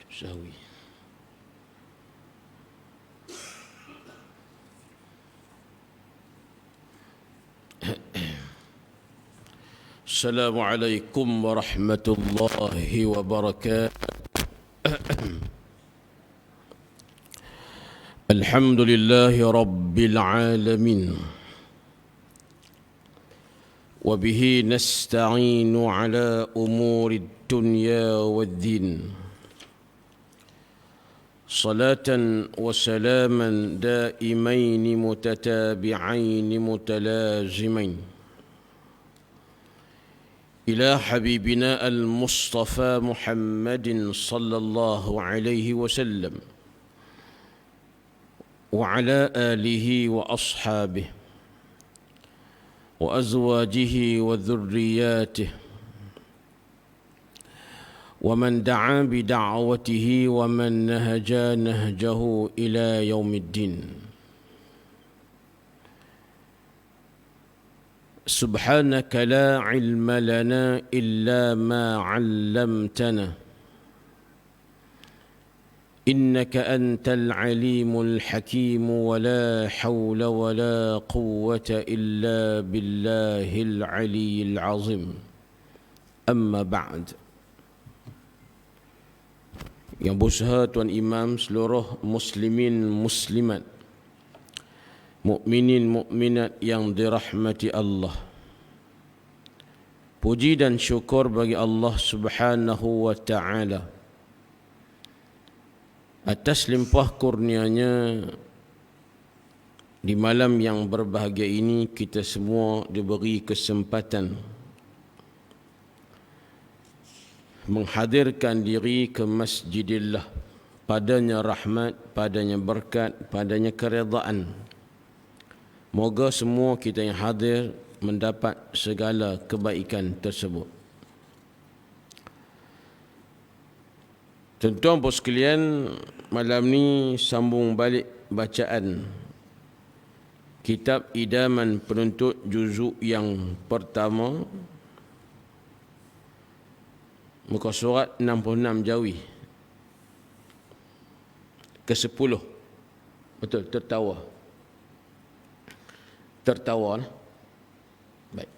sahwi. Assalamualaikum warahmatullahi wabarakatuh. Alhamdulillahi rabbil alamin. Wabihi nasta'inu ala umuri dunya waddin. Salatan wa salaman daimaini mutatabi'aini mutalazimain إلى حبيبنا المصطفى محمد صلى الله عليه وسلم وعلى آله وأصحابه وأزواجه وذرياته ومن دعا بدعوته ومن نهج نهجه إلى يوم الدين. سبحانك لا علم لنا إلا ما علمتنا إنك أنت العليم الحكيم ولا حول ولا قوة إلا بالله العلي العظيم. أما بعد. Yang berusaha Tuan Imam, seluruh muslimin muslimat, mukminin mukminat yang dirahmati Allah. Puji dan syukur bagi Allah Subhanahu wa taala atas limpah kurnianya di malam yang berbahagia ini. Kita semua diberi kesempatan menghadirkan diri ke Masjidillah. Padanya rahmat, padanya berkat, padanya keredaan. Moga semua kita yang hadir mendapat segala kebaikan tersebut. Tuan-tuan puan sekalian, malam ni sambung balik bacaan kitab Idaman Penuntut juzuk yang pertama, muka surat 66 Jawi ke-10. Betul, tertawa. Baik.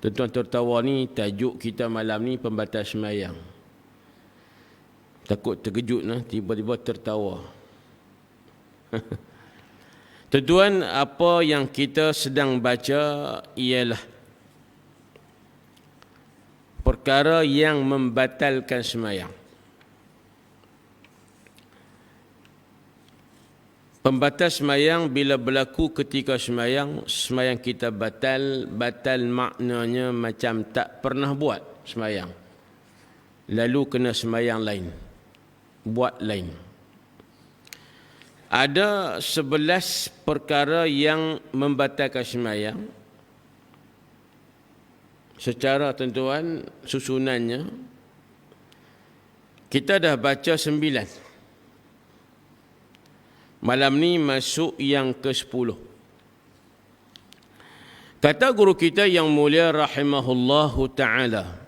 Tuan-tuan, tertawa ni tajuk kita malam ni, pembatas sembahyang. Takut terkejut lah, tiba-tiba tertawa. Tuan-tuan, apa yang kita sedang baca ialah perkara yang membatalkan sembahyang. Pembatas sembahyang bila berlaku ketika sembahyang kita batal maknanya macam tak pernah buat sembahyang, lalu kena sembahyang lain, buat lain. Ada 11 perkara yang membatalkan sembahyang. Secara tuan-tuan, susunannya kita dah baca 9. Malam ni masuk yang ke-10. Kata guru kita yang mulia rahimahullahu ta'ala,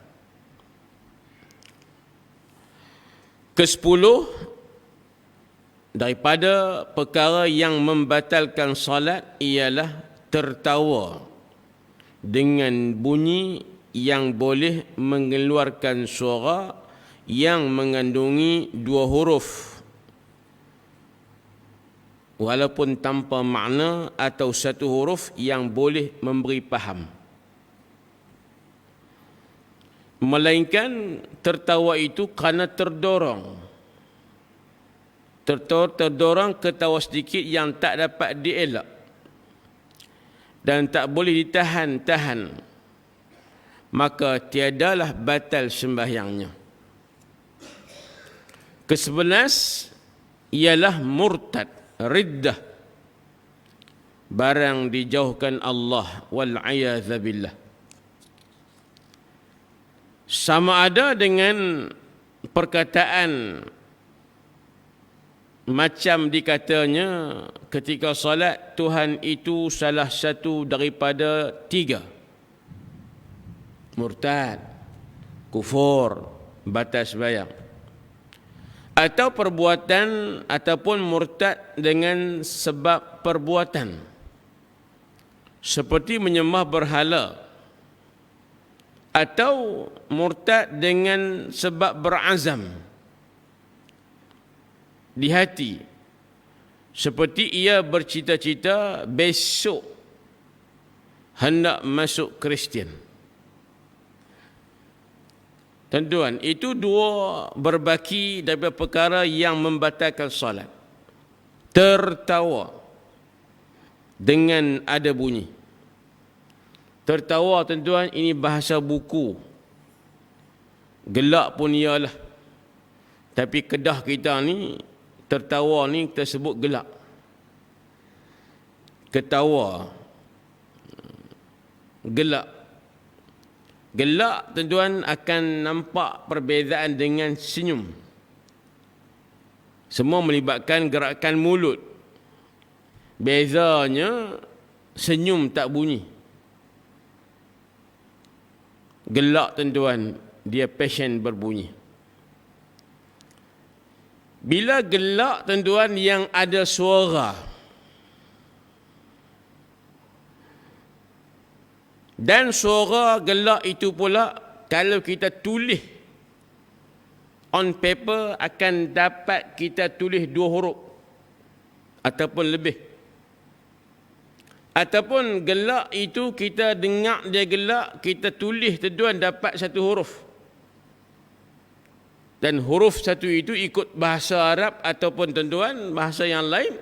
ke-10 daripada perkara yang membatalkan salat ialah tertawa dengan bunyi yang boleh mengeluarkan suara yang mengandungi 2 huruf walaupun tanpa makna, atau 1 huruf yang boleh memberi faham. Melainkan tertawa itu kerana terdorong. Terdorong ketawa sedikit yang tak dapat dielak dan tak boleh ditahan-tahan, maka tiadalah batal sembahyangnya. Ke-11 ialah murtad, riddah, barang dijauhkan Allah wal-'iyadzu billah. Sama ada dengan perkataan macam dikatanya ketika solat, Tuhan itu salah satu daripada 3. Murtad, kufur, batal sembahyang. Atau perbuatan ataupun murtad dengan sebab perbuatan, seperti menyembah berhala, atau murtad dengan sebab berazam di hati, seperti ia bercita-cita besok hendak masuk Kristian. Tuan-tuan, itu dua berbaki daripada perkara yang membatalkan solat. Tertawa dengan ada bunyi. Tertawa, tuan-tuan, ini bahasa buku. Gelak pun ialah. Tapi Kedah kita ni, tertawa ni kita sebut gelak. Ketawa. Gelak. Gelak, tuan-tuan, akan nampak perbezaan dengan senyum. Semua melibatkan gerakan mulut. Bezanya, senyum tak bunyi. Gelak, tuan-tuan, dia passion berbunyi. Bila gelak, tuan-tuan, yang ada suara, dan suara gelak itu pula, kalau kita tulis on paper, akan dapat kita tulis 2 huruf ataupun lebih. Ataupun gelak itu kita dengar dia gelak, kita tulis, tuan-tuan, dapat 1 huruf. Dan huruf 1 itu ikut bahasa Arab ataupun, tuan-tuan, bahasa yang lain,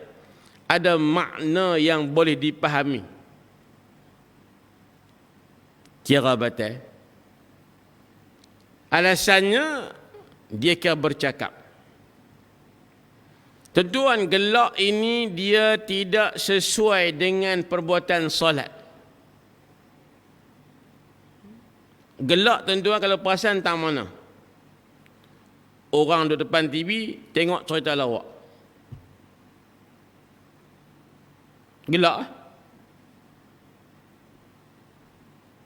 ada makna yang boleh dipahami. Kira batal. Alasannya, dia kira bercakap. Tuan-tuan, gelak ini dia tidak sesuai dengan perbuatan solat. Gelak, tuan-tuan, kalau perasan tak mana. Orang duduk depan TV, tengok cerita lawak. Gelak.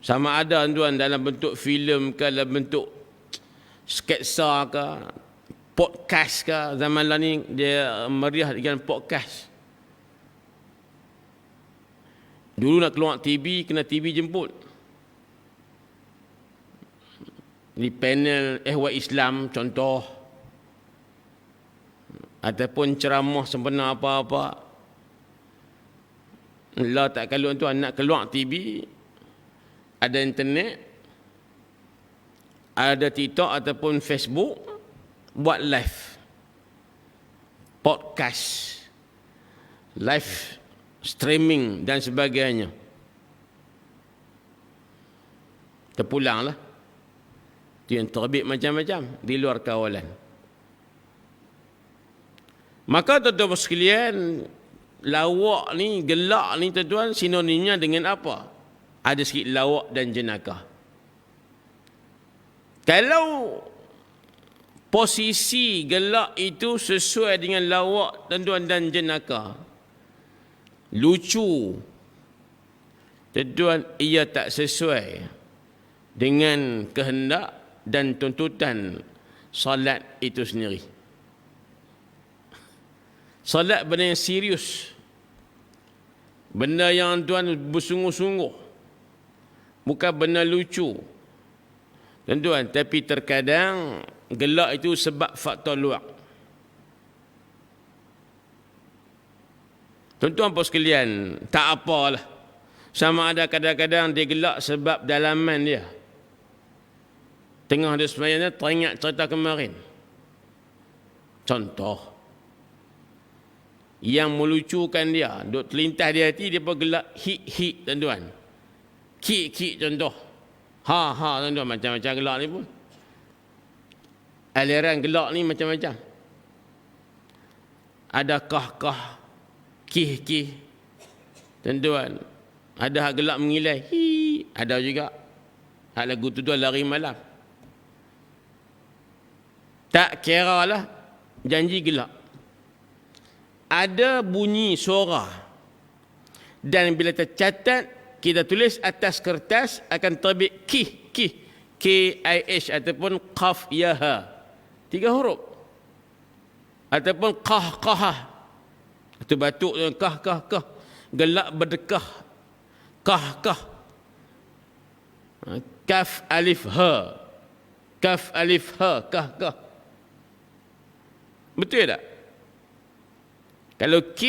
Sama ada, tuan, dalam bentuk filem ke, dalam bentuk sketsa ke, podcast ke. Zaman lah ni dia meriah dengan podcast. Dulu nak keluar TV, kena TV jemput. Di panel ehwal Islam contoh, ataupun ceramah sempena apa-apa. Lah tak kalau, tuan, nak keluar TV, ada internet, ada TikTok ataupun Facebook, buat live, podcast, live streaming dan sebagainya. Terpulanglah. Itu yang terbit macam-macam di luar kawalan. Maka, tuan-tuan sekalian, lawak ni, gelak ni, tuan-tuan, sinonimnya dengan apa? Ada sikit lawak dan jenaka. Kalau posisi gelak itu sesuai dengan lawak, tuan-tuan, dan jenaka, lucu, tuan-tuan, ia tak sesuai dengan kehendak dan tuntutan solat itu sendiri. Solat benda yang serius, benda yang, tuan, bersungguh-sungguh, bukan benda lucu. Tuan-tuan, tapi terkadang gelak itu sebab faktor luar. Tuan-tuan pun sekalian, tak apalah. Sama ada kadang-kadang dia gelak sebab dalaman dia. Tengah dia sebenarnya teringat cerita kemarin. Contoh, yang melucukan dia, duk terlintas di hati, dia pun gelak hik-hik, tuan-tuan. Kik-kik contoh. Ha-ha, tuan-tuan, macam-macam gelak ni pun. Aliran gelak ni macam-macam. Ada kah-kah, kih-kih, tuan-tuan. Ada hak gelak mengilai, hi, ada juga. Hak lagu tu, tuan, lari malam. Tak kira lah, janji gelak. Ada bunyi suara. Dan bila tercatat, kita tulis atas kertas, akan terbit kih, kih. KIH ataupun qaf ya ha. 3 huruf. Ataupun qah. Itu batuk dengan kah. Gelak berdekah. Kah. Kaf alif ha. Kah. Betul tak? Kalau K,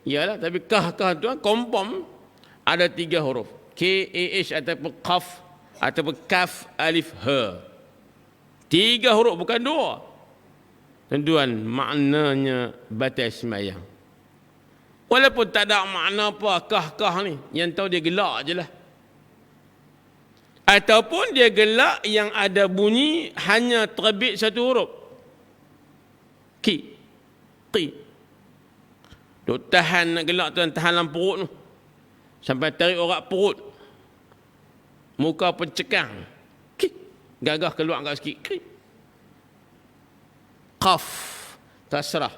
ialah, tapi kah tu kompom ada 3 huruf. KAH ataupun qaf ataupun kaf alif ha. 3 huruf bukan 2. Tuan-tuan, maknanya batal sembahyang. Walaupun tak ada makna apa kah ni, yang tahu dia gelak je lah. Ataupun dia gelak yang ada bunyi hanya terbit 1 huruf. Ki. Duk tahan nak gelak tuan, tahan dalam perut tu. Sampai tarik orak perut. Muka pencekang. Ki. Gagah keluar agak sikit. Ki. Qaf. Tasrah.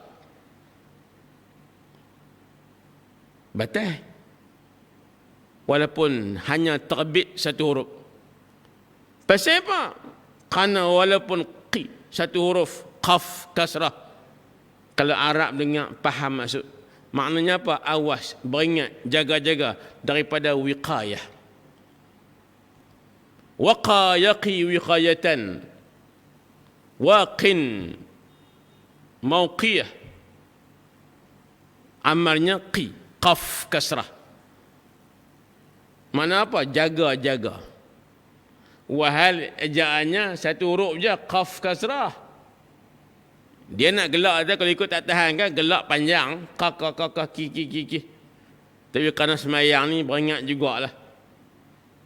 Batal. Walaupun hanya terbit 1 huruf. Pasal apa? Kerana walaupun qi 1 huruf, qaf kasrah. Kalau Arab dengar faham maksud. Maknanya apa? Awas, beringat, jaga-jaga daripada wiqayah. Waqa yaqi wiqayatan. Waqin mauqiyah. Amalnya qi, qaf kasrah. Mana apa? Jaga-jaga. Wahal ejaannya 1 huruf je, qaf kasrah. Dia nak gelak dia, kalau ikut tak tahan kan, gelak panjang, ki. Tapi kerana semayang ni beringat jugalah.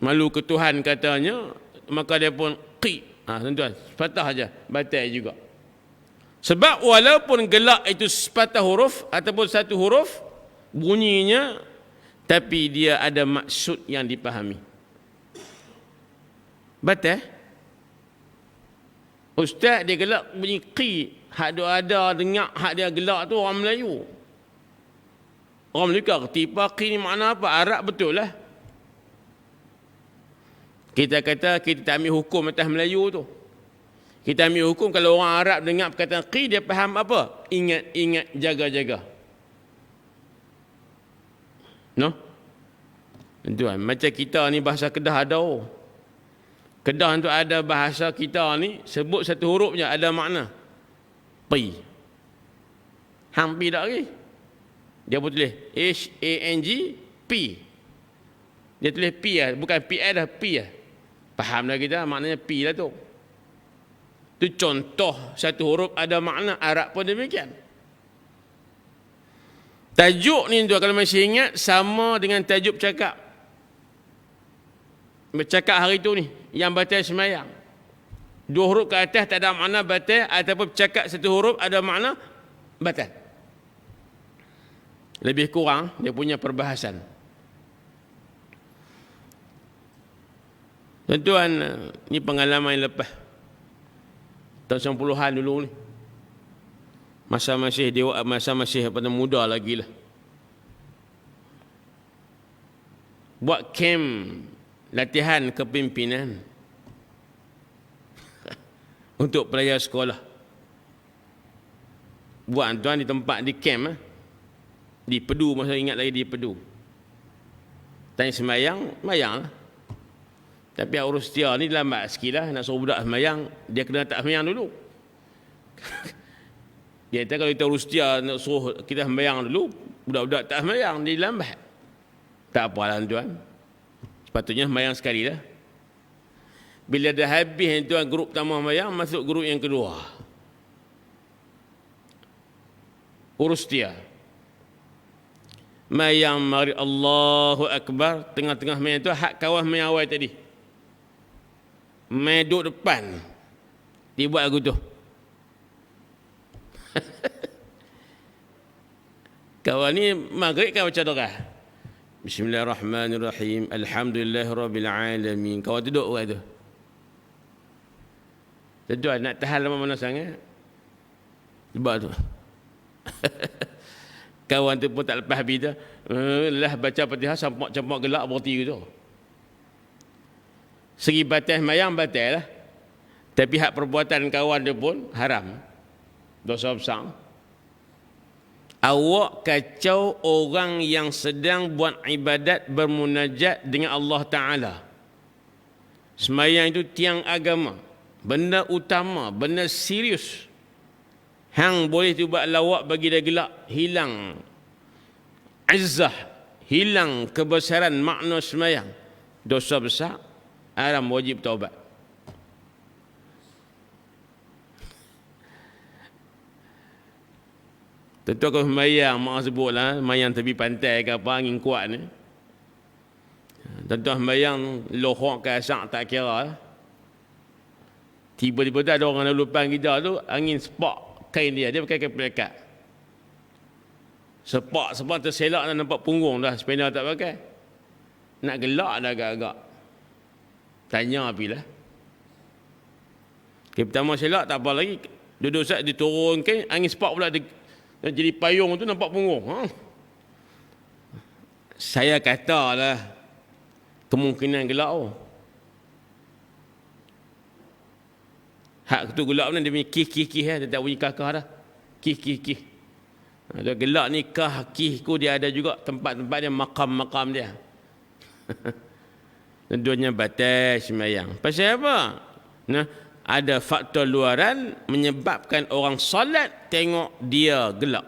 Malu ke Tuhan katanya, maka dia pun qi. Tuan-tuan, sepatah aja, batal juga. Sebab walaupun gelak itu sepatah huruf ataupun 1 huruf bunyinya, tapi dia ada maksud yang dipahami. Batal. Ustaz dia gelak bunyi qi. Hak dia ada dengar hak dia gelak tu orang Melayu. Orang Melayu kerti qi ni makna apa? Arab betul lah. Kita kata kita tak ambil hukum atas Melayu tu. Kita ambil hukum kalau orang Arab dengar perkataan qi, dia faham apa? Ingat, jaga-jaga. No? Tuan, macam kita ni bahasa Kedah ada. Kedah tu ada bahasa kita ni, sebut 1 huruf je ada makna. Pi. Hampir tak lagi. Dia pun tulis HANG P. Dia tulis P lah, bukan PI dah, P lah. Faham dah kita, maknanya P lah tu. Itu contoh 1 huruf ada makna. Arab pun demikian. Tajuk ni tu kalau masih ingat sama dengan tajuk bercakap. Bercakap hari tu ni yang batal sembahyang. 2 huruf ke atas tak ada makna batal, ataupun bercakap 1 huruf ada makna batal. Lebih kurang dia punya perbahasan. Tuan-tuan, ni pengalaman yang lepas. Tahun 90-an dulu ni. Masa masih pada muda lagi lah. Buat camp latihan kepimpinan untuk pelajar sekolah. Buat tuan di tempat di camp di Pedu, masa ingat lagi di Pedu. Tanya sembahyang lah. Tapi urus dia ni lambat sikit lah. Nak suruh budak sembahyang, dia kena tak sembahyang dulu. Dia kata kalau kita urus dia nak suruh kita sembahyang dulu, budak-budak tak sembahyang, dia lambat. Tak apalah tuan. Sepatutnya sembahyang sekali lah. Bila dah habis tuan grup pertama sembahyang, masuk grup yang kedua. Urus dia. Sembahyang mari Allahu Akbar, tengah-tengah sembahyang tu hak kawan sembahyang awal tadi. Main duduk depan. Dia buat lagu tu. Kawan ni maghrib kan baca doa. Bismillahirrahmanirrahim. Alhamdulillahirabbil alamin. Kawan duduk orang tu. Tuan nak tahan lama mana sangat. Sebab tu. Kawan tu pun tak lepas habis dah. Lah baca Fatihah campak gelak berhenti gitu. Segi batas semayang batal lah. Tapi hak perbuatan kawan dia pun haram. Dosa besar. Awak kacau orang yang sedang buat ibadat bermunajat dengan Allah Ta'ala. Semayang itu tiang agama. Benda utama, benda serius. Hang boleh tu buat lawak bagi dia gelak. Hilang izzah. Hilang kebesaran makna semayang. Dosa besar. Haram, wajib taubat. Tentu kalau semayang, mak sebutlah, semayang tepi pantai ke apa, angin kuat ni. Tentu semayang lohok ke asak tak kira lah. Tiba-tiba ada orang lalu depan kita tu, angin sepak kain dia pakai kain pelekat. Sepak terselak dan nampak punggung dah, sepeda tak pakai. Nak gelak dah agak-agak. Tanya apilah. Pertama selak tak apa lagi. Duduk saat diturun kain, angin sepak pula jadi payung tu nampak punggung. Saya katalah kemungkinan gelak tu. Hak tu gelak ni dia punya kih-kih-kih dia tak bunyi kakah dah. Kih-kih-kih. Ada gelak ni kah kih ku dia ada juga tempat-tempat dia, makam-makam dia. Tentunya batas semayang. Pasal apa? Nah, ada faktor luaran menyebabkan orang solat tengok dia gelak.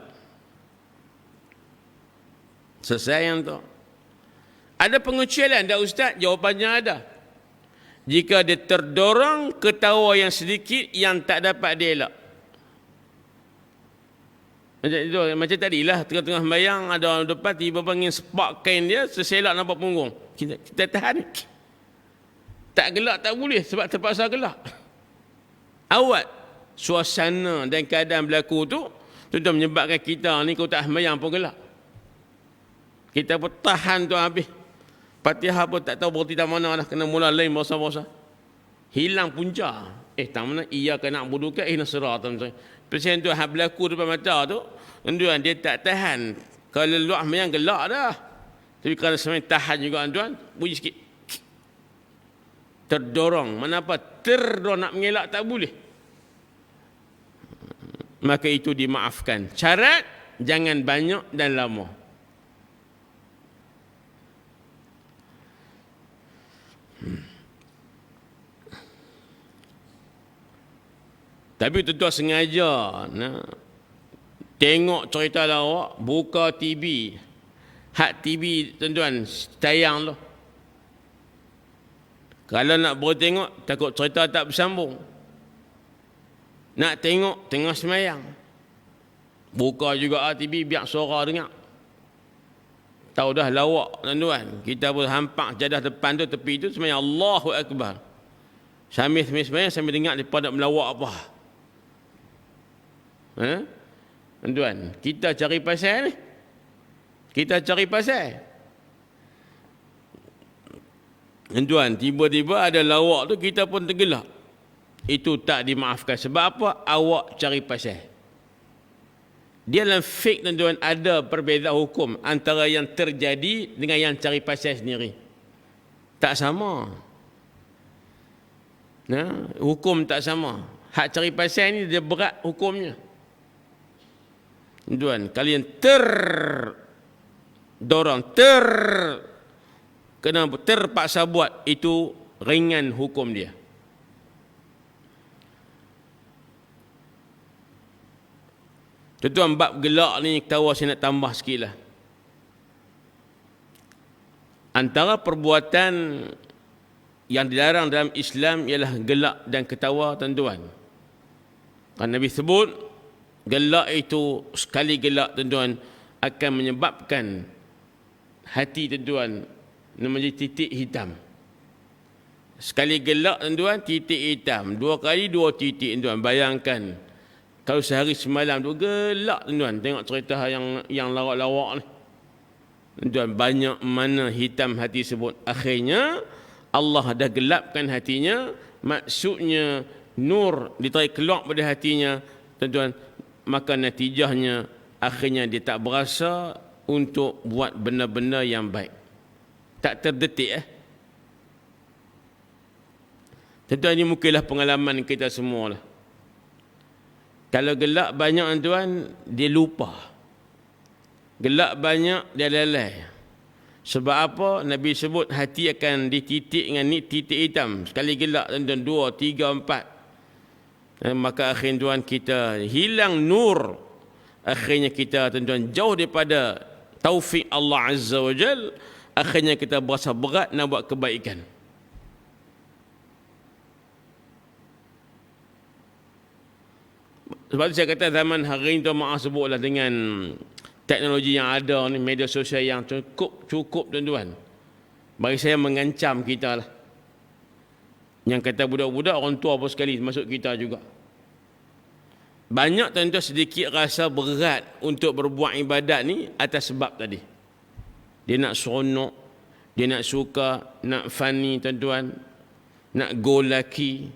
Selesai yang tu. Ada pengecualian tak ustaz? Jawapannya ada. Jika dia terdorong ketawa yang sedikit yang tak dapat dielak. Macam tadilah, tengah-tengah sembahyang ada orang depan tiba-tiba angin sepak kain dia, seselak nampak punggung. Kita tahan. Tak gelak tak boleh sebab terpaksa gelak. Awat suasana dan keadaan berlaku tu menyebabkan kita ni kalau tak sembahyang pun gelak. Kita pun tahan tu habis. Fatihah pun tak tahu berhenti tak mana dah, kena mula lain bosa-bosa. Hilang punca. Tak mana iya kena budu ke nasratan. Pasal tu hak berlaku depan mata tu, tuan dia tak tahan. Kalau luah sembahyang gelak dah. Tapi kalau sembahyang tahan juga tuan, bunyi sikit. Terdorong. Kenapa? Terdorong nak mengelak tak boleh. Maka itu dimaafkan. Syarat jangan banyak dan lama. Tapi tuan-tuan sengaja tengok cerita lawak, buka TV. Hak TV tuan-tuan tayang tu. Kalau nak bertengok, takut cerita tak bersambung. Nak tengok, tengah semayang. Buka juga TV, biar suara dengar. Tahu dah lawak tuan-tuan. Kita pun hampak jadah depan tu, tepi tu, semayang Allahu Akbar. Sambil semayang, sambil dengar dia pada melawak apa. Tuan, kita cari pasal ni. Kita cari pasal. Tuan, tiba-tiba ada lawak tu kita pun tergelak. Itu tak dimaafkan. Sebab apa? Awak cari pasal. Dia dalam fik tuan-tuan ada perbezaan hukum antara yang terjadi dengan yang cari pasal sendiri. Tak sama. Hukum tak sama. Hak cari pasal ni dia berat hukumnya. Tuan, kalian terpaksa buat, itu ringan hukum dia. Tuan, bab gelak ni ketawa saya nak tambah sikit lah. Antara perbuatan yang dilarang dalam Islam ialah gelak dan ketawa tuan-tuan. Kan Nabi sebut gelak itu, sekali gelak tuan-tuan akan menyebabkan hati tuan-tuan menjadi titik hitam. Sekali gelak tuan-tuan titik hitam, dua kali dua titik tuan-tuan. Bayangkan kalau sehari semalam tu gelak tuan-tuan, tengok cerita yang lawak-lawak ni. Tuan, banyak mana hitam hati sebut. Akhirnya Allah dah gelapkan hatinya, maksudnya nur ditarik keluar pada hatinya tuan-tuan. Maka natijahnya akhirnya dia tak berasa untuk buat benda-benda yang baik. Tak terdetik Tentu ini mungkinlah pengalaman kita semua lah. Kalau gelak banyak tuan, dia lupa. Gelak banyak, dia lalai. Sebab apa? Nabi sebut hati akan dititik dengan ni titik hitam. Sekali gelak tuan, 2, 3, 4. Maka akhirnya tuan kita hilang nur. Akhirnya kita tuan jauh daripada taufik Allah Azza wa Jal. Akhirnya kita berasa berat nak buat kebaikan. Sebab itu saya kata zaman hari ini tuan maaf sebutlah dengan teknologi yang ada ni, media sosial yang cukup tuan-tuan. Bagi saya mengancam kita lah. Yang kata budak-budak orang tua apa sekali, masuk kita juga. Banyak tuan-tuan sedikit rasa berat untuk berbuat ibadat ni atas sebab tadi. Dia nak seronok, dia nak suka, nak funny tuan-tuan, nak go lucky.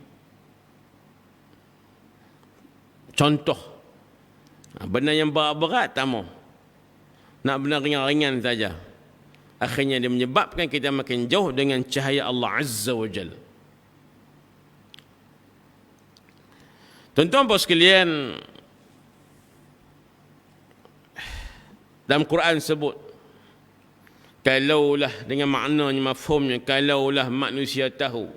Contoh, benda yang berat-berat tak mau. Nak benda ringan-ringan saja. Akhirnya dia menyebabkan kita makin jauh dengan cahaya Allah Azza wa Jal. Tuan-tuan bos sekalian, dalam Quran sebut, kalaulah dengan maknanya, mafhumnya, kalaulah manusia tahu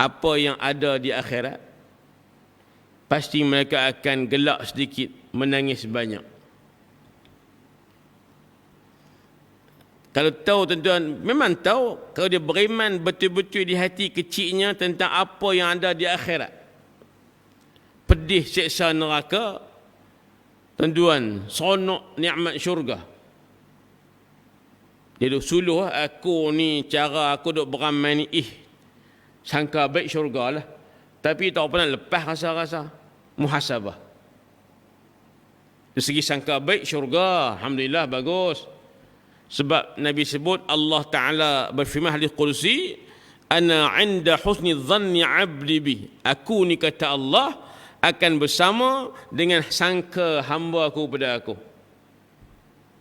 apa yang ada di akhirat, pasti mereka akan gelak sedikit, menangis banyak. Kalau tahu tuan-tuan, memang tahu, kalau dia beriman betul-betul di hati kecilnya tentang apa yang ada di akhirat, pedih siksa neraka, tuan-tuan, seronok nikmat syurga. Dia duk suluh, aku ni cara aku duk beramal ni, sangka baik syurga lah. Tapi tak pernah lepas rasa-rasa muhasabah. Dari segi sangka baik syurga, alhamdulillah bagus. Sebab Nabi sebut, Allah Ta'ala berfirman hadis Qudsi, ana 'inda husni dhanni 'abdi bi. Aku ni kata Allah akan bersama dengan sangka hamba aku pada aku.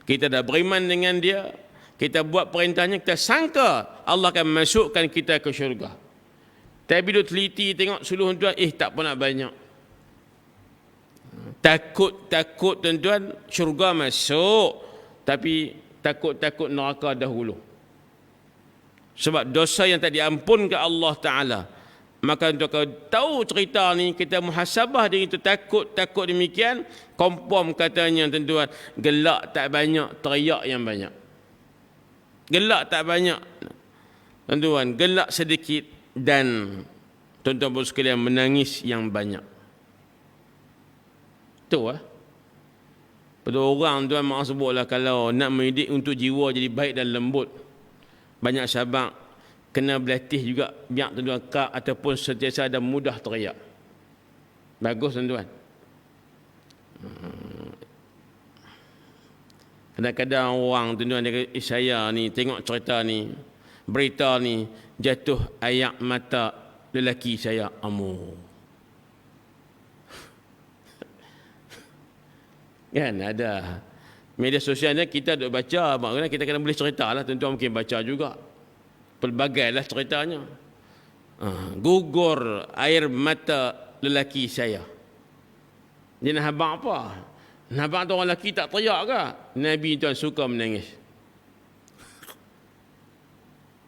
Kita dah beriman dengan dia, kita buat perintahnya, kita sangka Allah akan masukkan kita ke syurga. Tapi dia teliti tengok suluh tuan, tak pun nak banyak. Takut tuan-tuan syurga masuk, tapi takut neraka dahulu. Sebab dosa yang tak diampun ke Allah Ta'ala. Maka untuk kau tahu cerita ni, kita muhasabah diri itu, takut demikian, confirm katanya tuan-tuan, gelak tak banyak, teriak yang banyak. Gelak tak banyak tuan-tuan, gelak sedikit, dan tuan-tuan sekalian menangis yang banyak. Tu lah. Pada orang tuan maaf sebutlah, kalau nak mendidik untuk jiwa jadi baik dan lembut, banyak sahabat kena berlatih juga, biar tuan-tuan kak ataupun sentiasa ada mudah teriak. Bagus tuan-tuan. Kadang-kadang orang tuan-tuan saya ni tengok cerita ni, berita ni, jatuh air mata lelaki saya amur. Kan ada media sosial ni kita duk baca, maknanya kita kena boleh cerita lah, tuan-tuan mungkin baca juga. Pelbagai lah ceritanya. Gugur air mata lelaki saya. Dia nak habang apa? Nak habang tu orang lelaki tak teriak ke? Nabi tuan suka menangis.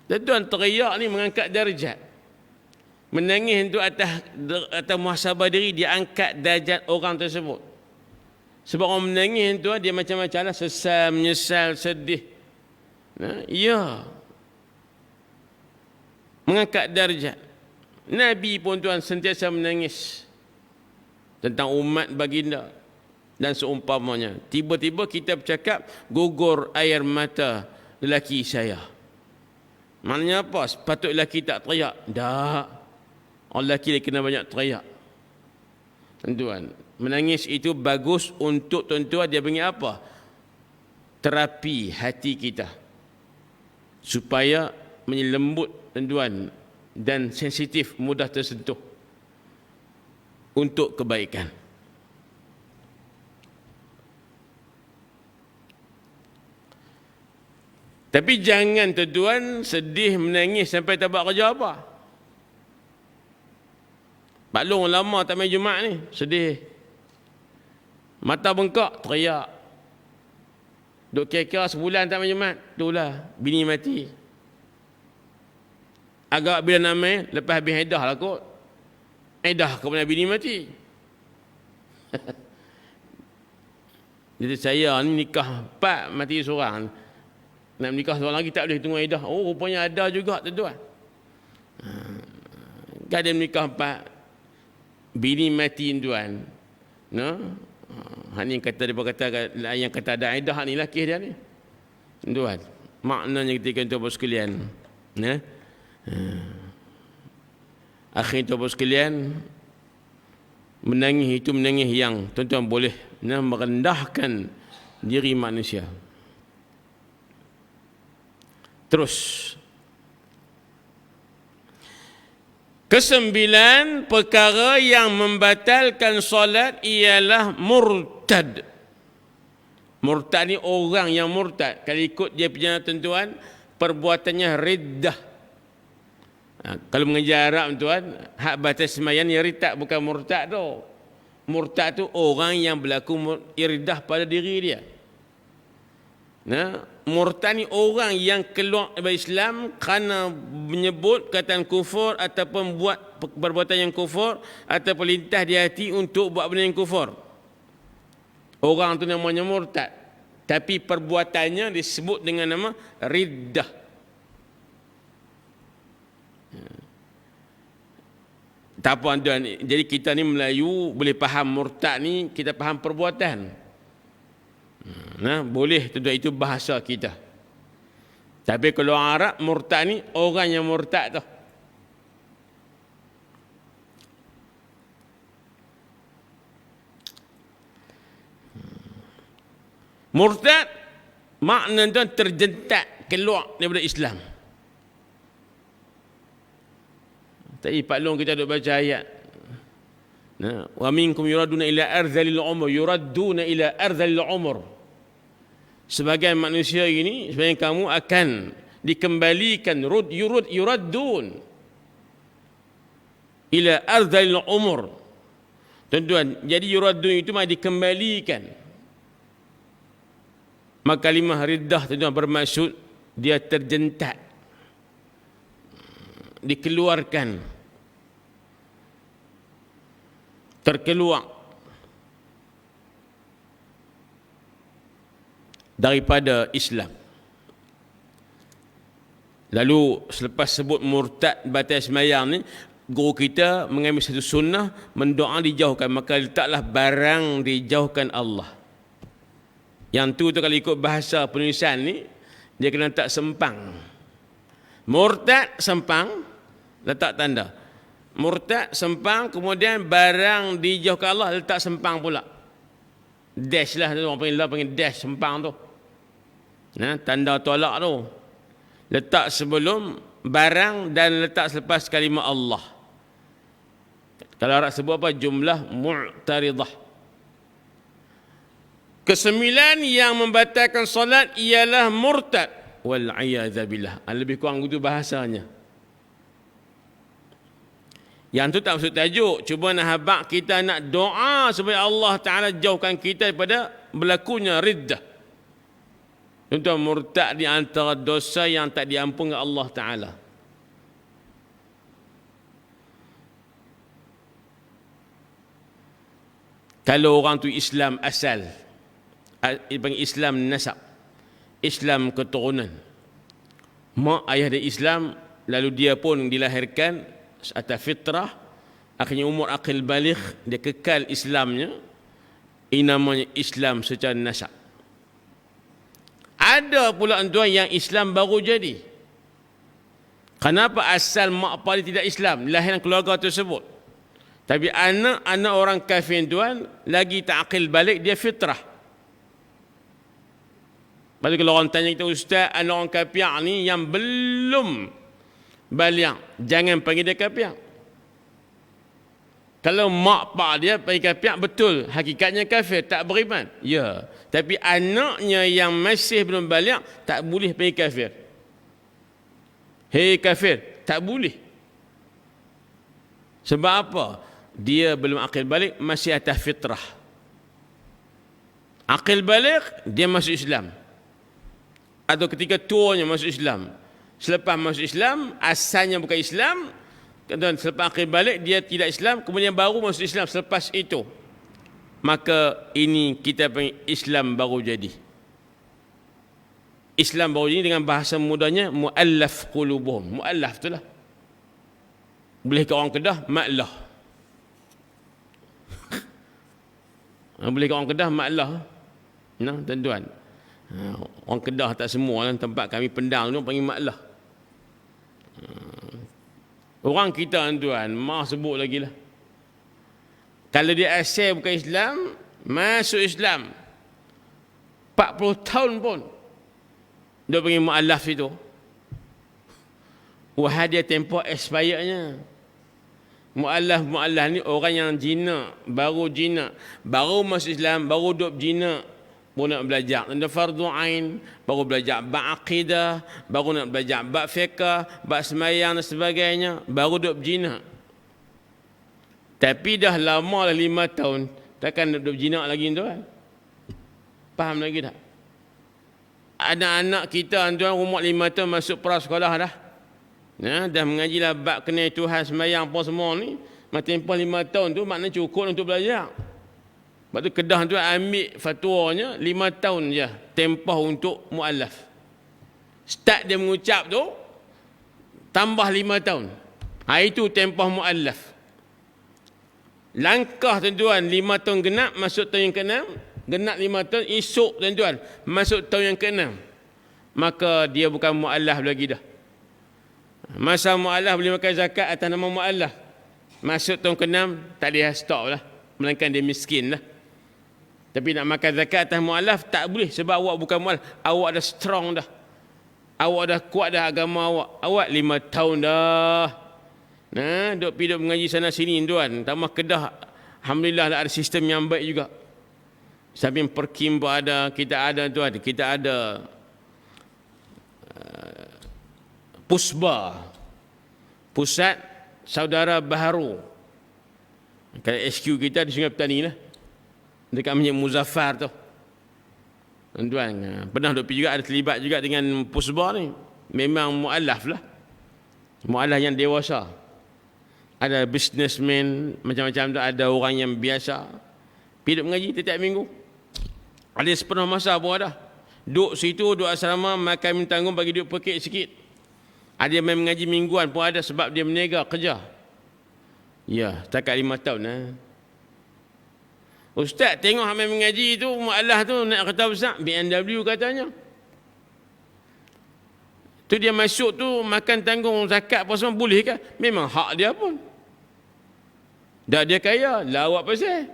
Tuan teriak ni mengangkat darjat. Menangis itu atas muhasabah diri, dia angkat darjat orang tersebut. Sebab orang menangis itu dia macam-macam lah, sesal, menyesal, sedih. Ya. Mengangkat darjat. Nabi pun tuan sentiasa menangis tentang umat baginda dan seumpamanya. Tiba-tiba kita bercakap, gugur air mata lelaki saya. Maknanya apa? Sepatut lelaki tak teriak. Tak. Orang lelaki kena banyak teriak. Tuan-tuan, menangis itu bagus untuk tuan-tuan dia bagi apa? Terapi hati kita. Supaya menyelembut tuan-tuan dan sensitif, mudah tersentuh untuk kebaikan. Tapi jangan tuan-tuan sedih menangis sampai tak buat kerja apa. Pak Long lama tak main Jumaat ni, sedih. Mata bengkak, teriak. Duk kira-kira sebulan tak main Jumaat, itulah bini mati. Agak bila nak main, lepas habis edah lah kot. Edah kepada bini mati. Jadi saya ni nikah 4, mati seorang. Nak menikah seorang lagi tak boleh tunggu edah. Oh, rupanya ada juga tuan-tuan. Kadang menikah 4, bini mati tuan. No? Yang kata dia kata yang kata ada edah ni lah kes dia ni. Tuan, maknanya ketika tuan-tuan sekalian, nah. Akhirnya tuan-tuan sekalian, menangis itu menangis yang tuan-tuan boleh merendahkan diri manusia. Terus ke-9 perkara yang membatalkan solat ialah murtad. Murtad ni orang yang murtad. Kalau ikut dia punya tentuan, perbuatannya riddah. Kalau mengajar Arab tuan, hak batas sembahyang ni riddah, bukan murtad tu. Murtad tu orang yang berlaku riddah pada diri dia. Nah, murtad ni orang yang keluar dari Islam kerana menyebut kataan kufur ataupun buat perbuatan yang kufur ataupun lintas di hati untuk buat benda yang kufur. Orang tu namanya murtad. Tapi perbuatannya disebut dengan nama riddah. Tak apa tuan. Jadi kita ni Melayu boleh faham murtad ni, kita faham perbuatan. Nah, boleh tentu itu bahasa kita. Tapi kalau Arab murtad ni orang yang murtad tu. Murtad makna tuan terjentak keluar daripada Islam. Tadi Pak Long kita duk baca ayat. Nah, wa minkum yuraduna ila arzalil umur, yuraduna ila arzalil umur. Sebagian manusia ini, sebagian kamu akan dikembalikan yuraddun ila arzalil umur. Tuan-tuan, jadi yuraddun itu mah dikembalikan. Maka kalimah riddah tuan-tuan bermaksud dia terjentak, dikeluarkan, terkeluar daripada Islam. Lalu selepas sebut murtad batal sembahyang ni, guru kita mengambil satu sunnah, mendoa dijauhkan, maka letaklah barang dijauhkan Allah. Yang tu kalau ikut bahasa penulisan ni, dia kena letak sempang. Murtad sempang, letak tanda. Murtad sempang, kemudian barang dijauhkan Allah, letak sempang pula. Dash lah, orang panggil dash sempang tu. Nah, tanda tolak tu. Letak sebelum barang dan letak selepas kalimah Allah. Kalau Arab sebut apa? Jumlah mu'taridah. ke-9 yang membatalkan solat ialah murtad. Wal'iyadzabillah. Lebih kurang itu bahasanya. Yang tu tak maksud tajuk. Cuba nak habak kita nak doa supaya Allah Ta'ala jauhkan kita daripada berlakunya riddah. Contoh murtad di antara dosa yang tak diampuni Allah Ta'ala. Kalau orang tu Islam asal, panggil Islam nasab, Islam keturunan, mak ayah dia Islam, lalu dia pun dilahirkan atas fitrah, akhirnya umur akil baligh, dia kekal Islamnya, ini namanya Islam secara nasab. Ada pula tuan yang Islam baru jadi. Kenapa asal mak apa dia tidak Islam, lahiran keluarga tersebut, tapi anak orang kafir tuan lagi tak akil balik, dia fitrah. Lepas tu kalau orang tanya kita, ustaz, anak orang kafir ni yang belum balik, jangan panggil dia kafir. Kalau mak pak dia panggil kafir, betul, hakikatnya kafir, tak beriman. Ya, tapi anaknya yang masih belum balik tak boleh panggil kafir. Hei kafir, tak boleh. Sebab apa? dia belum akil balik, masih atas fitrah. Akil balik, dia masuk Islam. Atau ketika tuanya masuk Islam. Selepas masuk Islam, asalnya bukan Islam, dan selepas akil balik, dia tidak Islam, kemudian baru masuk Islam selepas itu. Maka ini kita panggil Islam baru jadi. Islam baru jadi dengan bahasa mudahnya, mu'allaf qulubuhum. Mu'allaf itulah. Boleh ke orang Kedah, ma'lah. Boleh ke orang Kedah, ma'lah. Nah, tuan-tuan. Orang Kedah tak semua lah, tempat kami Pendang tu panggil ma'lah. Orang kita tuan, maaf sebut lagi lah. Kalau dia asal bukan Islam, masuk Islam 40 tahun pun dia panggil mu'allaf itu. Wahai dia tempoh expirednya. Mu'allaf ni orang yang jina, baru masuk Islam, baru duduk jina, baru nak belajar tentang fardu ain, baru belajar bab akidah, baru nak belajar bab fiqh, bab sembahyang dan sebagainya, baru duduk jina. Tapi dah lama dah 5 tahun, takkan duduk jinak lagi tuan. Faham lagi tak? Anak-anak kita tuan umur 5 tahun masuk prasekolah dah. Dah mengaji lah bab kenal Tuhan, sembahyang apa semua ni. Tempoh 5 tahun tu maknanya cukup untuk belajar. Sebab tu Kedah tu ambil fatwanya 5 tahun je tempoh untuk mu'allaf. Start dia mengucap tu tambah 5 tahun. Itu tempoh mu'allaf. Langkah tuan-tuan 5 tahun genap masuk tahun yang ke-6, genap 5 tahun esok tuan-tuan masuk tahun yang ke-6. Maka dia bukan mu'allaf lagi dah. Masa mu'allaf boleh makan zakat atas nama mu'allaf. Masuk tahun ke-6 tak dia stop lah, melainkan dia miskin lah. Tapi nak makan zakat atas mu'allaf tak boleh, sebab awak bukan mu'allaf. Awak dah strong dah, awak dah kuat dah agama awak. Awak 5 tahun dah duk pergi mengaji sana sini tuan. Tambah Kedah alhamdulillah ada sistem yang baik juga. Samping Perkim pun ada, kita ada tuan, kita ada Pusba, Pusat Saudara Baharu. Kalau HQ kita di Sungai Petani lah, dekat Masjid Muzaffar tu. Tuan, pernah duk pergi juga, ada terlibat juga dengan Pusba ni. Memang mu'allaf lah, mu'allaf yang dewasa. Ada businessman macam-macam tu, ada orang yang biasa pergi mengaji setiap minggu. Ada sepenuh masa pun ada. Duduk situ, duduk asrama, makan minta tanggung, bagi duit pekik sikit. Ada yang main mengaji mingguan pun ada sebab dia berniaga kerja. Ya, setakat 5 tahun lah. Ustaz tengok main mengaji tu, mu'allaf tu nak kereta besar, BMW katanya. Tu dia masuk tu makan tanggung zakat apa semua boleh ke? Memang hak dia pun. Dah dia kaya, lawak pasal.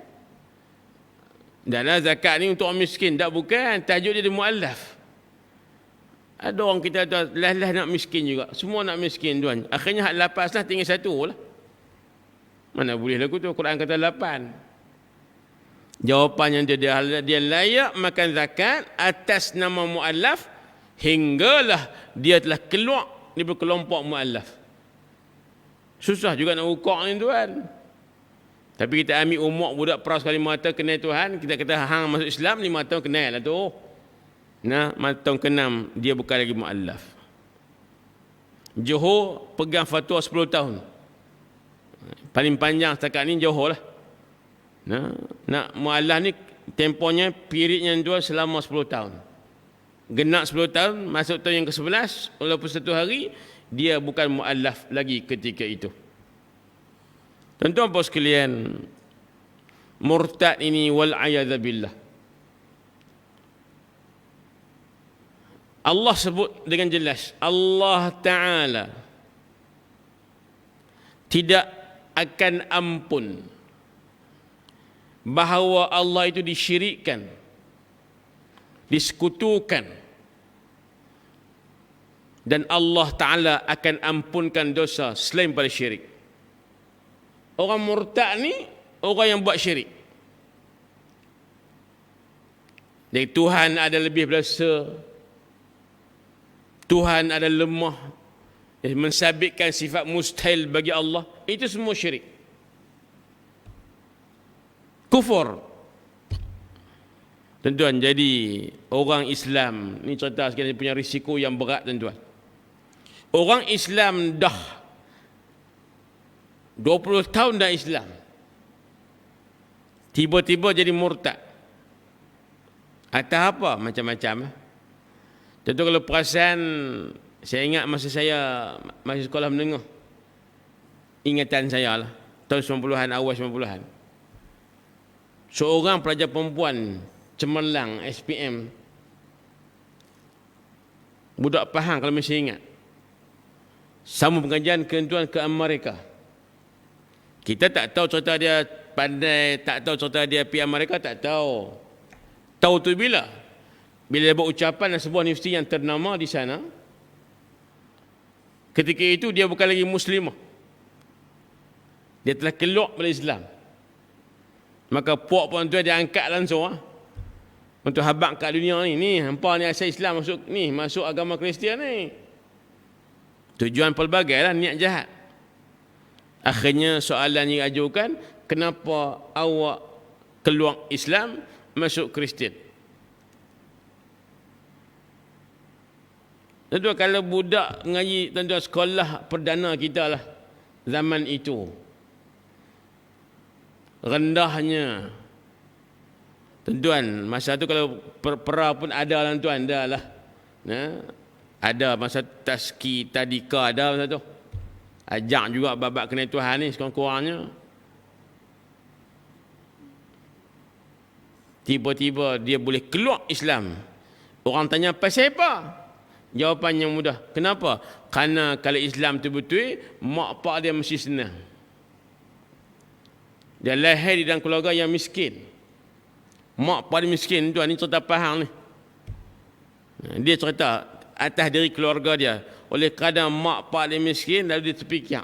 Dahlah zakat ni untuk orang miskin, tak bukan. Tajuk dia mu'allaf. Ada orang kita tu lah nak miskin juga. Semua nak miskin tuan. Akhirnya hak 8 lah tinggal 1 lah. Mana boleh lagu tu, Quran kata 8. Jawapannya dia layak makan zakat atas nama mu'allaf hinggalah dia telah keluar di kelompok mu'allaf. Susah juga nak ukur ni tuan. Tapi kita ambil umur budak prasekolah 5 tahun kenal Tuhan, kita kata hang masuk Islam 5 tahun kenal lah tu. Tahun ke-6 dia bukan lagi mu'allaf. Johor pegang fatwa 10 tahun. Paling panjang setakat ni Johor lah. Nak mu'allaf ni tempohnya, periodnya tuan selama 10 tahun. Genap 10 tahun, masuk tahun yang ke-11, walaupun 1 hari, dia bukan mu'allaf lagi ketika itu. Tuan-tuan puan sekalian, murtad ini wal'ayadzabillah. Allah sebut dengan jelas, Allah Ta'ala tidak akan ampun bahawa Allah itu disyirikkan, disekutukan, dan Allah Ta'ala akan ampunkan dosa selain pada syirik. Orang murtad ni orang yang buat syirik. Jadi Tuhan ada lebih berasa, Tuhan ada lemah, mensabitkan sifat mustahil bagi Allah. Itu semua syirik. kufur. Tuan-tuan, jadi orang Islam ni cerita sekali punya risiko yang berat tuan-tuan. Orang Islam dah 20 tahun dah Islam, tiba-tiba jadi murtad. Atas apa? Macam-macam. Tentu kalau perasan, saya ingat masa saya masih sekolah menengah, ingatan saya lah, tahun 90-an, awal 90-an. Seorang pelajar perempuan cemerlang SPM, budak Pahang kalau masih ingat, sambung pengajian tuan ke Amerika. Kita tak tahu cerita dia pandai, tak tahu cerita dia pergi Amerika, tak tahu. Tahu tu bila dia buat ucapan dan sebuah universiti yang ternama di sana. Ketika itu dia bukan lagi Muslimah, dia telah keluar dari Islam. Maka puak pun tuan dia angkat langsung untuk habaq kat dunia ni hampa ni asal Islam masuk agama Kristian ni. Tujuan pelbagai lah, niat jahat. Akhirnya soalan yang diajukan, kenapa awak keluar Islam masuk Kristian? Tuan-tuan, kalau budak ngaji tuan-tuan sekolah perdana kita lah zaman itu, rendahnya tuan-tuan, masa tu kalau pera pun ada lah tuan, dah lah. Ada masa taski tadika ada masa tu. Ajak juga babak kenal Tuhan ni sekurang-kurangnya. Tiba-tiba dia boleh keluar Islam. Orang tanya pasal apa? Jawapannya mudah. Kenapa? Kerana kalau Islam tu betul, mak pak dia mesti senang. Dia lahir di dalam keluarga yang miskin. Mak pak dia miskin tuan, ni cerita Pahang ni. Dia cerita atas diri keluarga dia. Oleh kerana mak pak dia miskin, lalu dia terfikir,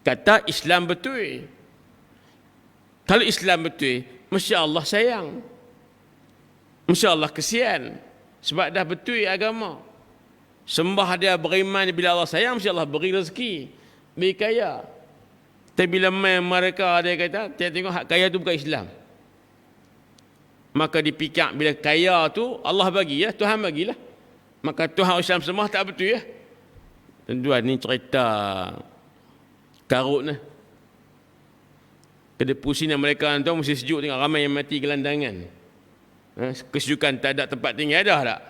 kata Islam betul. Kalau Islam betul, mesti Allah sayang, mesti Allah kesian. Sebab dah betul agama. Sembah dia, beriman bila Allah sayang, mesti Allah beri rezeki, beri kaya. Tapi bila mereka dia kata, tengok hak kaya tu bukan Islam, maka dipikir bila kaya tu Allah bagi ya, Tuhan bagilah, maka Tuhan Islam sembah tak betul ya. Tuan-tuan, ni cerita karut ni. Kedai pusing mereka tu mesti sejuk tengok ramai yang mati gelandangan. Kesejukan tak ada tempat tinggal dah tak?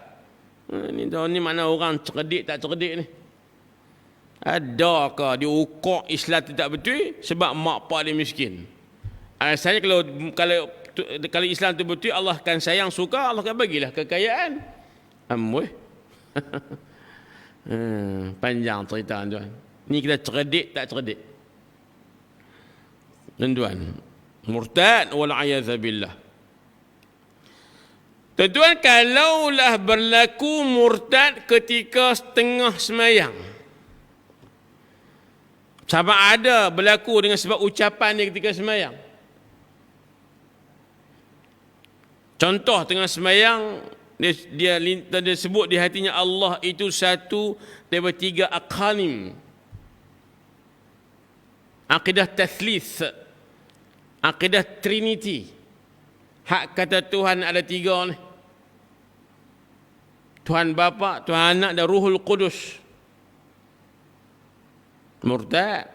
Ni mana orang cerdik tak cerdik ni? Adakah dia ukur Islam tidak betul sebab mak pak dia miskin? Alasannya kalau Islam tu betul, Allah akan sayang, suka, Allah akan bagilah kekayaan. Amboi. Panjang cerita tuan. Ni kita cerdik tak cerdik? Tuan-tuan, murtad wal a'yadzu billah. Tuan-tuan, kalaulah berlaku murtad ketika setengah semayang, sama ada berlaku dengan sebab ucapan dia ketika semayang. Contoh tengah semayang, dia sebut di hatinya Allah itu satu daripada 3 aqanim. Akidah tathlith, akidah Trinity. Hak kata Tuhan ada 3 ni. Tuhan Bapa, Tuhan Anak dan Ruhul Qudus. Murtad.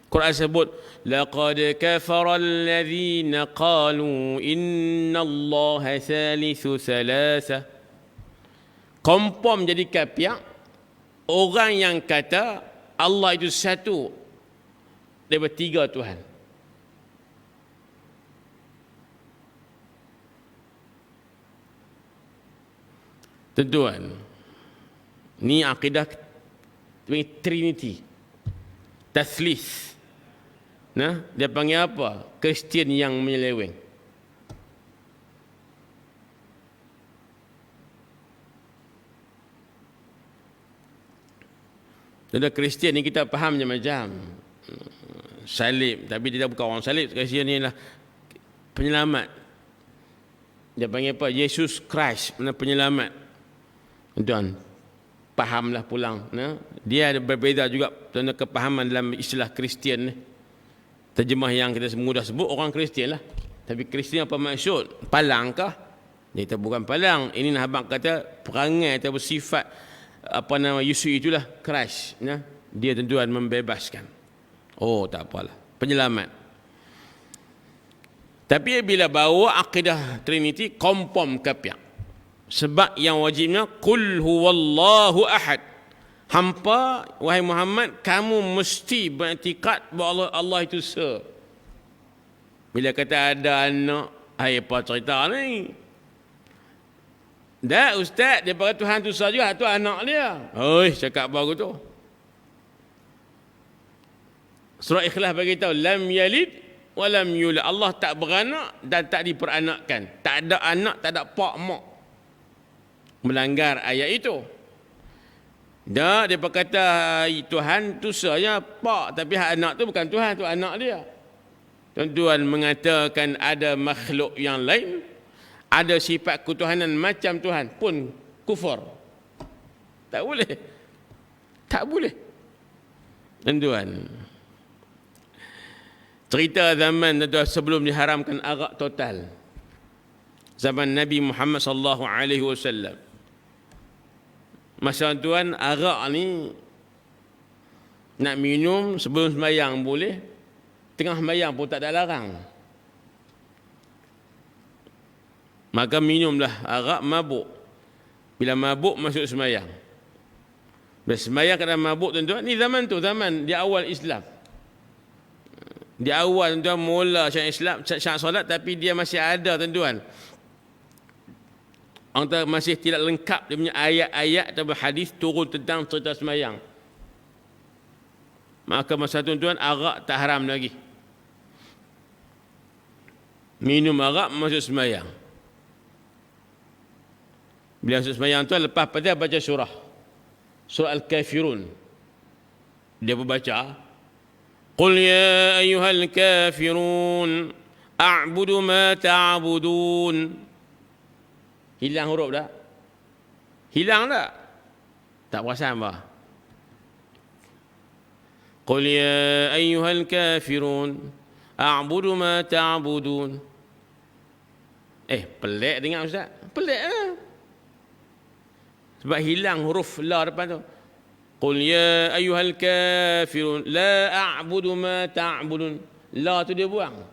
Quran sebut, laqad kafara alladhina qalu innallaha thalithu thalatha. Kompom jadi kafir orang yang kata Allah itu satu daripada 3 Tuhan. Tuan-tuan, ni akidah Trinity, Tathlith. Dia panggil apa? Kristian yang menyeleweng. Jadi Kristian ni kita faham macam salib, tapi dia bukan orang salib. Kristian ni lah penyelamat. Dia panggil apa? Yesus Christ, mana penyelamat. Tuan, fahamlah pulang. Dia ada berbeza juga tentang kepahaman dalam istilah Kristian ni. Terjemah yang kita mudah sebut orang Kristian lah. Tapi Kristian apa maksud? Palang kah? Dia kata bukan palang. Ini Habaq kata perangai atau sifat apa nama Yusuf itulah Christ. Ya? Dia tuan membebaskan. Oh tak apalah. Penyelamat. Tapi bila bawa akidah Trinity, kompom kapiak. Sebab yang wajibnya qul huwallahu ahad. Hampa wahai Muhammad, kamu mesti beriktikad bahawa Allah itu esa. Bila kata ada anak, apa cerita ni? Dah ustaz, daripada Tuhan tu saja, tu anak dia. Oi, cakap baru tu. Surah Ikhlas bagi tahu lam yalid wa lam yulad. Allah tak beranak dan tak diperanakkan. Tak ada anak, tak ada pak mak. Melanggar ayat itu. Dah dia berkata Tuhan tu saja pak, tapi anak tu bukan Tuhan, tu anak dia. Tuan-tuan mengatakan ada makhluk yang lain, ada sifat ketuhanan macam Tuhan pun kufur. Tak boleh. Tak boleh. Tuan-tuan, cerita zaman tuan sebelum diharamkan arak total. Zaman Nabi Muhammad sallallahu alaihi wasallam. Masa tuan arak ni nak minum sebelum sembahyang boleh, tengah sembahyang pun tak ada larang. Maka minumlah arak mabuk. Bila mabuk masuk sembahyang. Bila sembahyang kena mabuk tuan-tuan, ni zaman tu, zaman di awal Islam. Di awal tuan mula syiar Islam, syiar solat, tapi dia masih ada tuan-tuan. Orang masih tidak lengkap dia punya ayat-ayat atau hadis turun tentang cerita sembahyang. Maka masa tuan-tuan arak tak haram lagi. Minum arak masuk sembahyang. Bila masuk sembahyang tu lepas pada baca surah Al-Kafirun. Dia berbaca Qul ya ayyuhal kafirun a'budu ma ta'budun. Hilang huruf tak? Hilang tak? Tak perasan apa? Qul ya ayyuhal kafirun a'budu ma ta'budun. Pelik dengar ustaz. Pelik lah. Sebab hilang huruf la depan tu. Qul ya ayyuhal kafirun la a'budu ma ta'budun. La tu dia buang.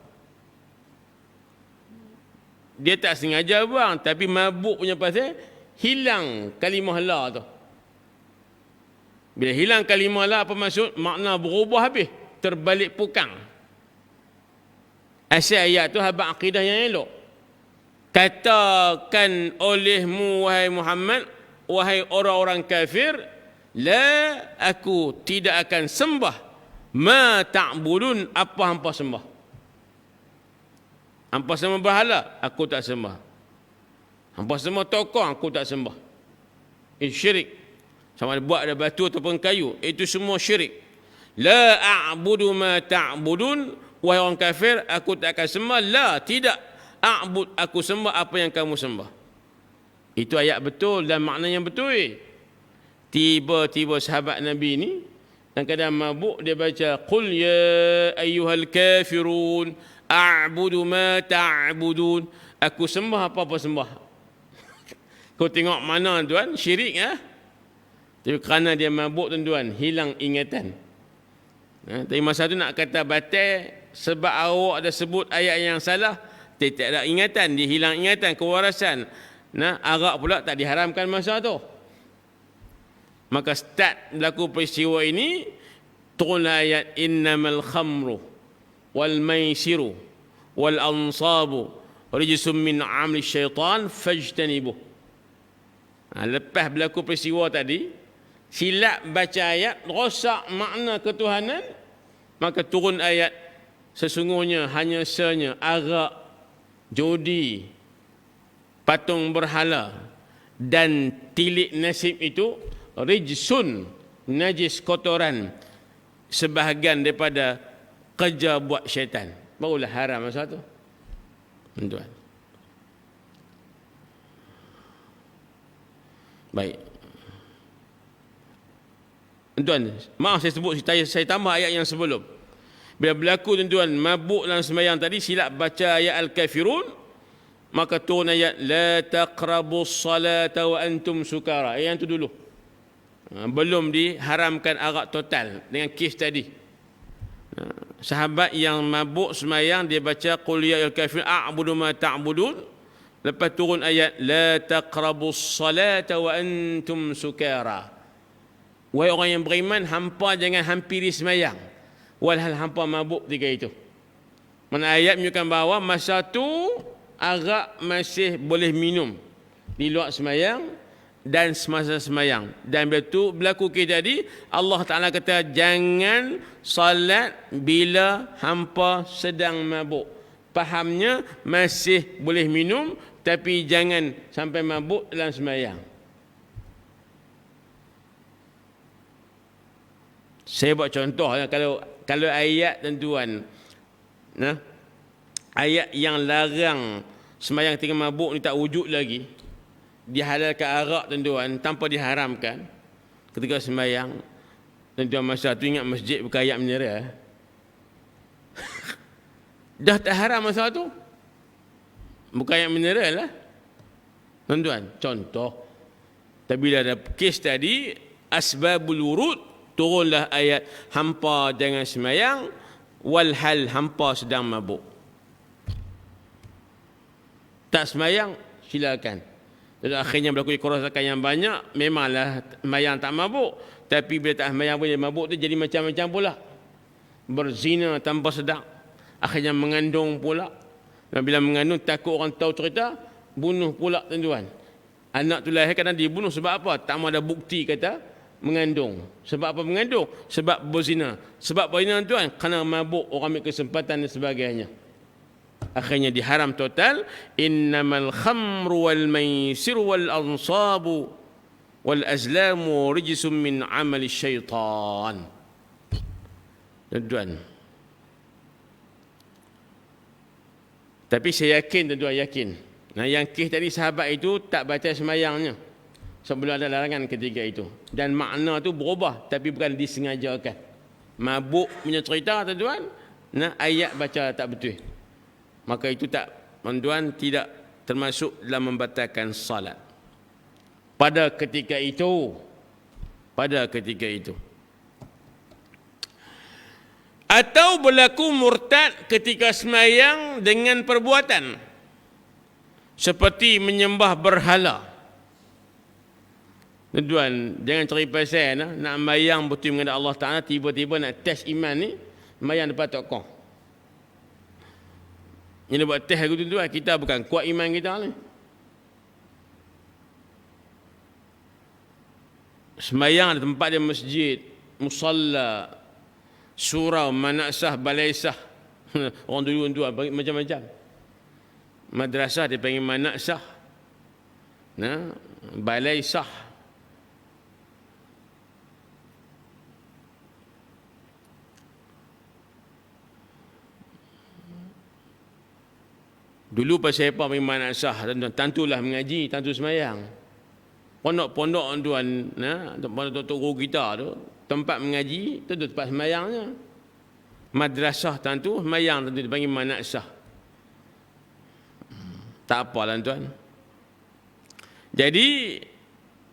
Dia tak sengaja buang, tapi mabuk punya pasal hilang kalimah la tu. Bila hilang kalimah la apa maksud? Makna berubah habis, terbalik pukang. Asal ayat tu habaq akidah yang elok. Katakan olehmu wahai Muhammad, wahai orang-orang kafir, la aku tidak akan sembah ma ta'budun, apa hampa sembah. Hampa sembah berhala, aku tak sembah. Hampa sembah tokoh, aku tak sembah. Itu syirik. Sama ada buat ada batu ataupun kayu, itu semua syirik. La a'budu ma ta'budun, wahai orang kafir, aku tak akan sembah. La, tidak a'bud, aku sembah apa yang kamu sembah. Itu ayat betul dan makna yang betul. Tiba-tiba sahabat Nabi ni yang kadang mabuk, dia baca Qul ya ayyuhal kafirun a'budu ma ta'budun. Aku sembah apa-apa sembah. Kau tengok mana tuan, syirik ya. Tapi kerana dia mabuk tuan-tuan, hilang ingatan. Tapi masa tu nak kata batal sebab awak ada sebut ayat yang salah, dia tak ada ingatan, dia hilang ingatan, kewarasan. Arak pula tak diharamkan masa tu. Maka start berlaku peristiwa ini, turun ayat innamal khamru wal maisiru wal ansabu rijsum min amali syaitan fajtanibuh. Lepas berlaku peristiwa tadi, silap baca ayat, rosak makna ketuhanan, maka turun ayat sesungguhnya hanya senya arak, judi, patung berhala dan tilik nasib itu rijsun, najis, kotoran, sebahagian daripada kerja buat syaitan. Barulah haram masa tu. Tuan. Baik. Tuan, maaf saya sebut, saya tambah ayat yang sebelum. Bila berlaku tuan-tuan mabuk dalam sembahyang tadi, silap baca ayat Al-Kafirun, maka turun ayat la taqrabus salata wa antum sukara. Yang tu dulu. Belum diharamkan arak total dengan kes tadi. Sahabat yang mabuk sembahyang dia baca qul ya ayyuhal kafirun a'budu ma ta'budun. Lepas turun ayat la taqrabus salata wa antum sukara. Wahai orang yang beriman, hampa jangan hampiri sembahyang walhal hampa mabuk ketika itu. Mana ayat menunjukkan bahawa masa tu arak masih boleh minum di luar sembahyang dan semasa sembahyang. Dan bila tu berlaku kes tadi, Allah Ta'ala kata jangan salat bila hampa sedang mabuk. Fahamnya masih boleh minum, tapi jangan sampai mabuk dalam sembahyang. Saya buat contoh, kalau ayat tuan-tuan, ayat yang larang sembahyang ketika mabuk ni tak wujud lagi, dihalalkan arak tuan-tuan tanpa diharamkan ketika sembahyang, tuan-tuan masa tu ingat masjid bukan ayat menyerah. Dah tak haram masa tu, bukan ayat menyerah lah tuan-tuan. Contoh, tapi bila ada kes tadi asbabul wurud, turunlah ayat hampa jangan sembahyang walhal hampa sedang mabuk. Tak sembahyang silakan. Dan akhirnya berlaku kerosakan yang banyak. Memanglah sembahyang tak mabuk, tapi bila tak sembahyang boleh mabuk tu jadi macam-macam pula. Berzina tanpa sedar, akhirnya mengandung pula. Dan bila mengandung takut orang tahu cerita, bunuh pula tuan-tuan. Anak tu lahir kadang dibunuh sebab apa? Tak ada bukti kata mengandung. Sebab apa mengandung? Sebab berzina. Sebab berzina tuan, kerana mabuk, orang ambil kesempatan dan sebagainya. Akhirnya diharam total. Innamal khamru wal maisir wal ansabu wal azlamu rijsum min amali syaitan. Tuan-tuan, tapi saya yakin, tuan-tuan yakin, yang kes tadi sahabat itu tak baca sembahyangnya sebelum ada larangan ketika itu. Dan makna tu berubah, tapi bukan disengajakan. Mabuk punya cerita tuan-tuan, ayat baca tak betul, maka itu tak, tuan-tuan, tidak termasuk dalam membatalkan salat pada ketika itu. Atau berlaku murtad ketika sembahyang dengan perbuatan seperti menyembah berhala. Tuan-tuan, jangan cari pasal nak sembahyang betul menghadap Allah Ta'ala, tiba-tiba nak test iman ni, sembahyang depan tokoh. Yang buat test aku tuan-tuan, kita bukan kuat iman kita ni. Sembahyang ada tempat dia masjid, musalla, surau, manaksah, balaisah. Orang dulu tuan macam-macam. Madrasah dia panggil manaksah, balaisah. Dulu pas saya panggil manaksah, tuan-tuan, tentulah mengaji, tentu sembahyang. Pondok-pondok tuan, pondok guru kita tu, tempat mengaji, tentu tempat sembahyangnya. Madrasah tentu sembahyang, tentu dipanggil manaksah. Tak apa tuan. Jadi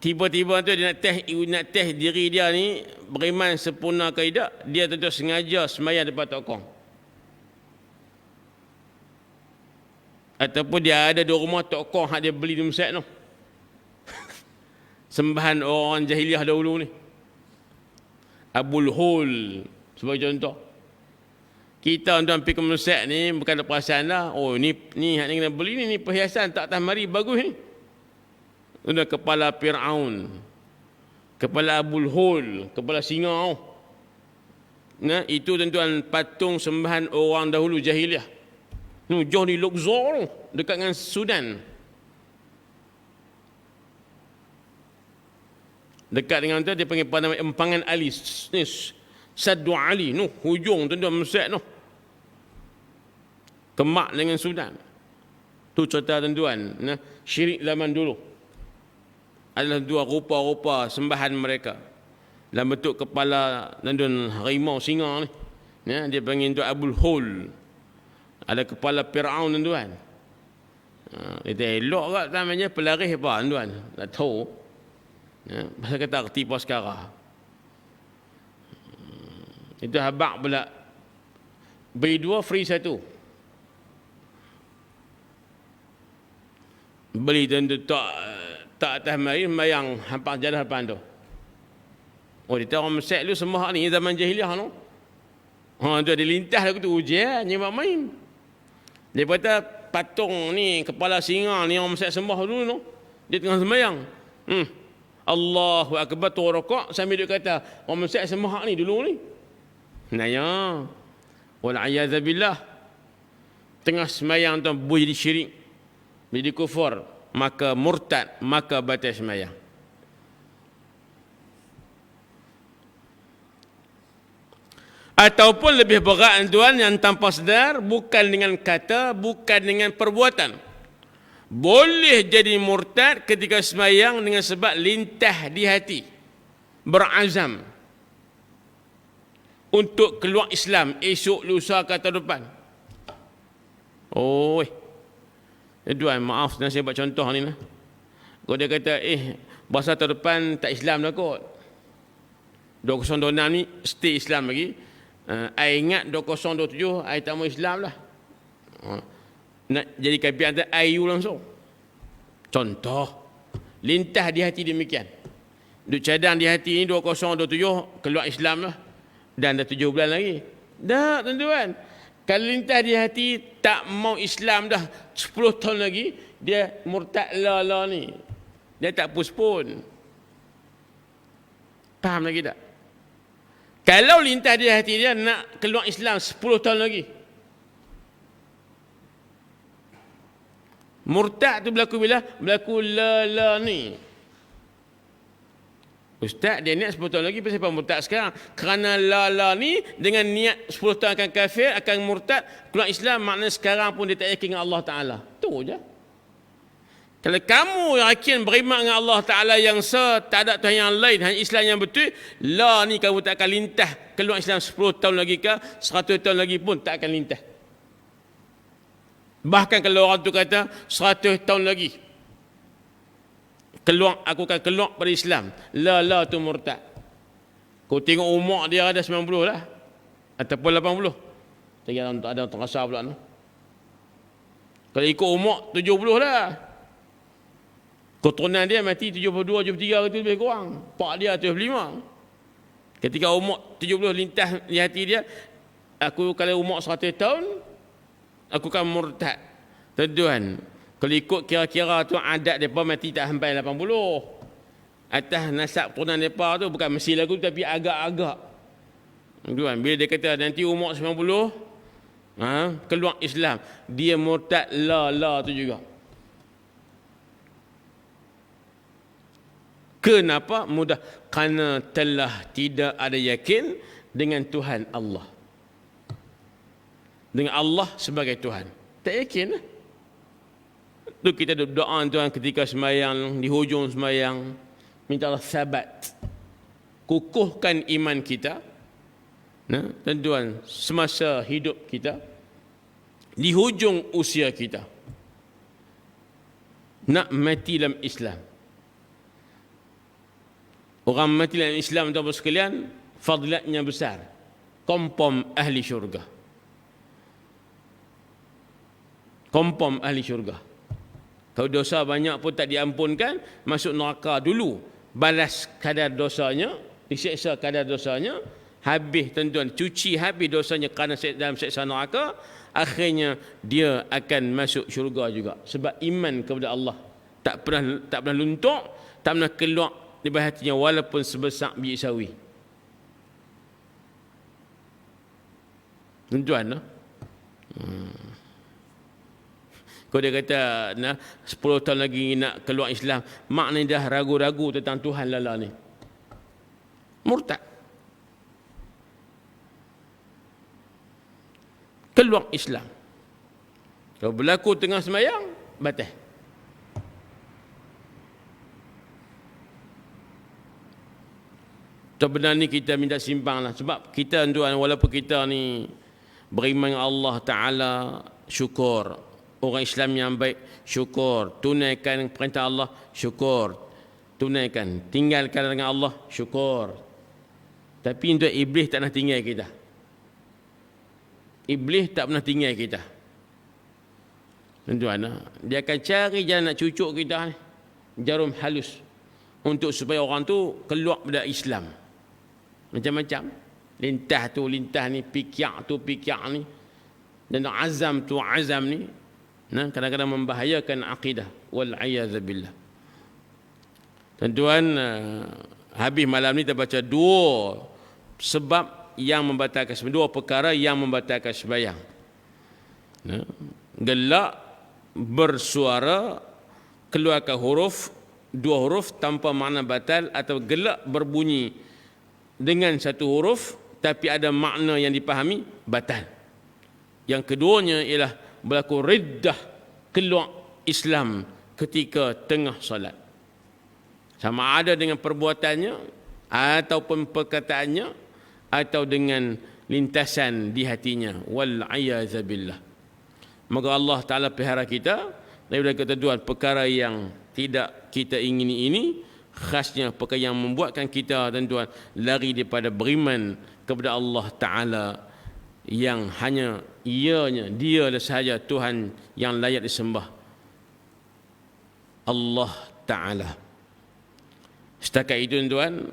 tiba-tiba tu dia nak test diri dia ni beriman sempurna ke tidak, dia tentu sengaja sembahyang depan tokoh. Ataupun dia ada di rumah tokoh hak dia beli di masjid tu. Sembahan orang jahiliah dahulu ni. Abul Hul sebagai contoh. Kita tuan pergi ke masjid ni bukan ada perasaan lah. Oh ni hak ni kena beli ni perhiasan tak atas mari bagus ni. Sudah kepala Fir'aun, kepala Abul Hul, kepala singa. Itu tuan-tuan patung sembahan orang dahulu jahiliah. Jauh di Luxor dekat dengan Sudan. Dekat dengan tu dia panggil pada empangan Ali, Saddu Ali, hujung tuan-tuan masjid tu. Kemak dengan Sudan. Tu cerita tuan-tuan, syirik zaman dulu. Adalah dua rupa-rupa sembahan mereka. Dalam bentuk kepala tuan-tuan harimau singa ni. Ya, dia panggil tu Abul Hul. Ada kepala Fir'aun tuan. Dia elok kat namanya pelaris apa tuan. Tak tahu. Ya, pasal kata erti sekarang. Itu habak pula. Beli 2 free 1. Beli tentu tak atas mari mayang hampa jadah depan tu. Oh, dia orang Mesir lu sembah ni zaman jahiliah tu. Tu ada lintas aku tu ujian nyemak main. Dia kata patung ni kepala singa ni orang Mesir sembah dulu tu. Dia tengah sembahyang. Allahu akbar tu rakaat sambil dia kata orang Mesir sembah ni dulu ni. Naya. Wal a'yadza billah. Tengah sembahyang tu boleh jadi syirik. Jadi kufur, maka murtad, maka batal sembahyang. Ataupun lebih berat tuan yang tanpa sedar, bukan dengan kata, bukan dengan perbuatan. Boleh jadi murtad ketika sembahyang dengan sebab lintah di hati, berazam untuk keluar Islam esok lusa kata depan. Tuan, maaf saya buat contoh ni. Kalau dia kata, bahasa tahun depan tak Islam dah kot. 2026 ni stay Islam lagi. I ingat 2027, I tak mau Islam lah. Nak jadi kapitan tak, I langsung. Contoh. Lintah di hati demikian. Duk cadang di hati ni 2027, keluar Islam lah. Dan dah 7 bulan lagi. Dah tuan-tuan. Kalau lintah di hati tak mau Islam dah 10 tahun lagi, dia murtad lah ni. Dia tak puspun. Faham lagi tak? Kalau lintah di hati dia nak keluar Islam 10 tahun lagi. Murtad tu berlaku bila? Berlaku la ni. Ustaz, dia niat 10 tahun lagi, kenapa murtad sekarang? Kerana la ni dengan niat 10 tahun akan kafir, akan murtad, keluar Islam, maknanya sekarang pun dia tak yakin dengan Allah Ta'ala. Tu je. Kalau kamu yakin beriman dengan Allah Ta'ala yang tak ada Tuhan yang lain, hanya Islam yang betul, la ni kamu tak akan lintah. Keluar Islam 10 tahun lagi ke, 100 tahun lagi pun tak akan lintah. Bahkan kalau orang tu kata 100 tahun lagi, aku akan keluar pada Islam. La tu murtad. Kau tengok umur dia ada 90 lah. Ataupun 80. Ada orang terasa pula tu. Kalau ikut umur 70 lah. Keturunan dia mati 72, 73 itu lebih kurang. Pak dia 75. Ketika umur 70 lintas di hati dia, aku kalau umur 100 tahun, aku akan murtad. Tuan, kalau ikut kira-kira tu adat mereka mati tak sampai 80. Atas nasab keturunan mereka tu bukan mesti lagu tapi agak-agak. Tuan, bila dia kata nanti umur 90, keluar Islam, dia murtad la tu juga. Kenapa? Mudah. Kerana telah tidak ada yakin dengan Tuhan Allah. Dengan Allah sebagai Tuhan. Tak yakin lah. Tu kita doa tuan ketika sembahyang, di hujung sembahyang, minta Allah sabat, kukuhkan iman kita, dan tuan semasa hidup kita, di hujung usia kita, nak mati dalam Islam. Orang mati dalam Islam tuan sekalian, fadilatnya besar, kompom ahli syurga, kompom ahli syurga. Kalau dosa banyak pun tak diampunkan, masuk neraka dulu. Balas kadar dosanya, diseksa kadar dosanya, habis tuan-tuan, cuci habis dosanya kerana dalam seksa neraka, akhirnya dia akan masuk syurga juga. Sebab iman kepada Allah tak pernah luntur, tak pernah keluar di bawah hatinya walaupun sebesar biji sawi. Tuan-tuan, kalau dia kata 10 tahun lagi nak keluar Islam, maknanya dah ragu-ragu tentang Tuhan lala ni. Murtad. Keluar Islam. Kalau berlaku tengah sembahyang, batal. Sebenarnya kita minta simpang lah. Sebab kita tuan, walaupun kita ni beriman dengan Allah Ta'ala, syukur. Orang Islam yang baik, syukur. Tunaikan perintah Allah, syukur. Tunaikan. Tinggalkan dengan Allah, syukur. Tapi untuk iblis tak nak tinggal kita. Iblis tak pernah tinggal kita. Tuan, dia akan cari jalan nak cucuk kita ni. Jarum halus. Untuk supaya orang tu keluar dari Islam. Macam-macam. Lintah tu, lintah ni. Pikir tu, pikir ni. Dan azam tu, azam ni. Nah, kadang-kadang membahayakan akidah. Wal'iyadzabillah. Tuan-tuan, habis malam ni kita baca dua sebab yang membatalkan sembahyang. Dua perkara yang membatalkan sembahyang. Nah, gelak, bersuara, keluarkan huruf, dua huruf tanpa makna batal, atau gelak berbunyi dengan satu huruf tapi ada makna yang dipahami, batal. Yang keduanya ialah berlaku riddah, keluar Islam ketika tengah solat. Sama ada dengan perbuatannya ataupun perkataannya atau dengan lintasan di hatinya. Wal'iyadzabillah. Moga Allah Ta'ala pelihara kita daripada ketentuan perkara yang tidak kita ingini ini, khasnya perkara yang membuatkan kita tuan-tuan lari daripada beriman kepada Allah Ta'ala yang hanya ianya, dia sahaja Tuhan yang layak disembah, Allah Ta'ala. Setakat itu tuan-tuan,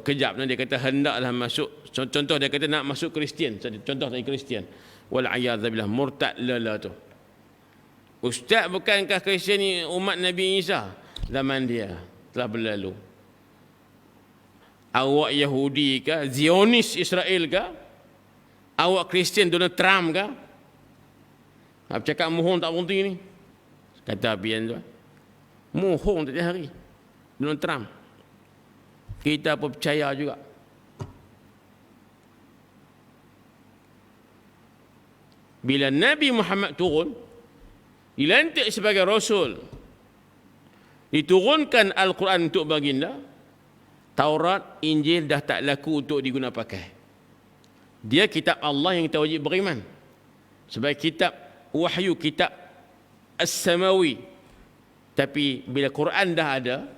kejap dia kata hendaklah masuk, contoh dia kata nak masuk Kristian, contoh dari Kristian, wal'iyadzabillah, murtad lala tu. Ustaz, bukankah Kristian ni umat Nabi Isa? Zaman dia telah berlalu. Awak Yahudi ke? Zionis Israel ke? Awak Kristian Donald Trump ke? Cakap mohon tak berhenti ni. Kata apian tu. Mohon tiap hari. Donald Trump. Kita pun percaya juga. Bila Nabi Muhammad turun, dilantik sebagai Rasul, diturunkan Al-Quran untuk baginda, Taurat, Injil dah tak laku untuk diguna pakai. Dia kitab Allah yang kita wajib beriman. Sebagai kitab wahyu, kitab As-Samawi. Tapi bila Quran dah ada,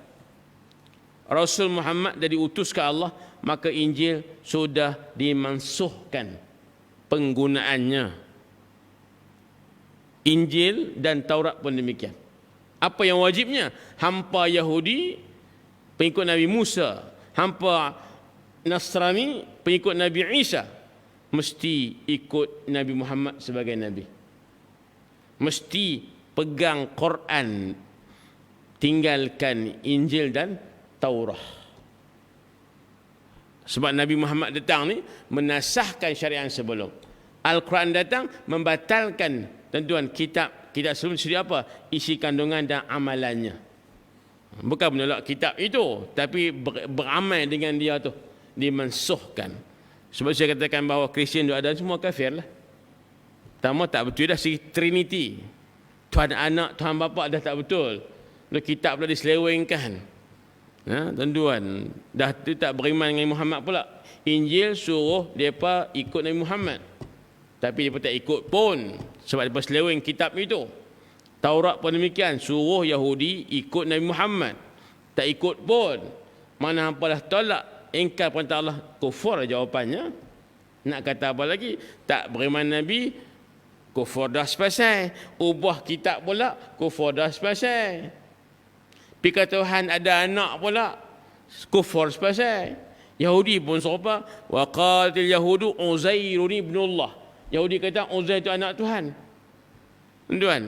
Rasul Muhammad dah diutus ke Allah, maka Injil sudah dimansuhkan penggunaannya. Injil dan Taurat pun demikian. Apa yang wajibnya? Hampa Yahudi, pengikut Nabi Musa. Hampa Nasrani, pengikut Nabi Isa. Mesti ikut Nabi Muhammad sebagai Nabi. Mesti pegang Quran, tinggalkan Injil dan Taurat. Sebab Nabi Muhammad datang ni menasahkan syariat sebelum. Al-Quran datang membatalkan tuan-tuan kitab sebelum sedia apa? Isi kandungan dan amalannya. Bukan menolak kitab itu, tapi beramal dengan dia tu, dimansuhkan. Sebab saya katakan bahawa Kristian itu ada, semua kafir lah. Pertama tak betul dah segi Trinity. Tuhan anak, Tuhan bapa dah tak betul. Lalu kitab pula diselewengkan. Tuan-tuan, dah tu tak beriman dengan Muhammad pula. Injil suruh mereka ikut Nabi Muhammad, tapi mereka tak ikut pun sebab mereka seleweng kitab itu. Taurat pun demikian, suruh Yahudi ikut Nabi Muhammad, tak ikut pun. Mana apalah tolak, ingkar perintah Allah, kufur jawapannya. Nak kata apa lagi? Tak beriman Nabi, kufur dah sepasal. Ubah kitab pula, kufur dah sepasal. Pika Tuhan ada anak pula, kufur sepasal. Yahudi pun serupa. Wa qalatil yahudu Uzairun ibnullah. Yahudi kata Uzair itu anak Tuhan. Tuan,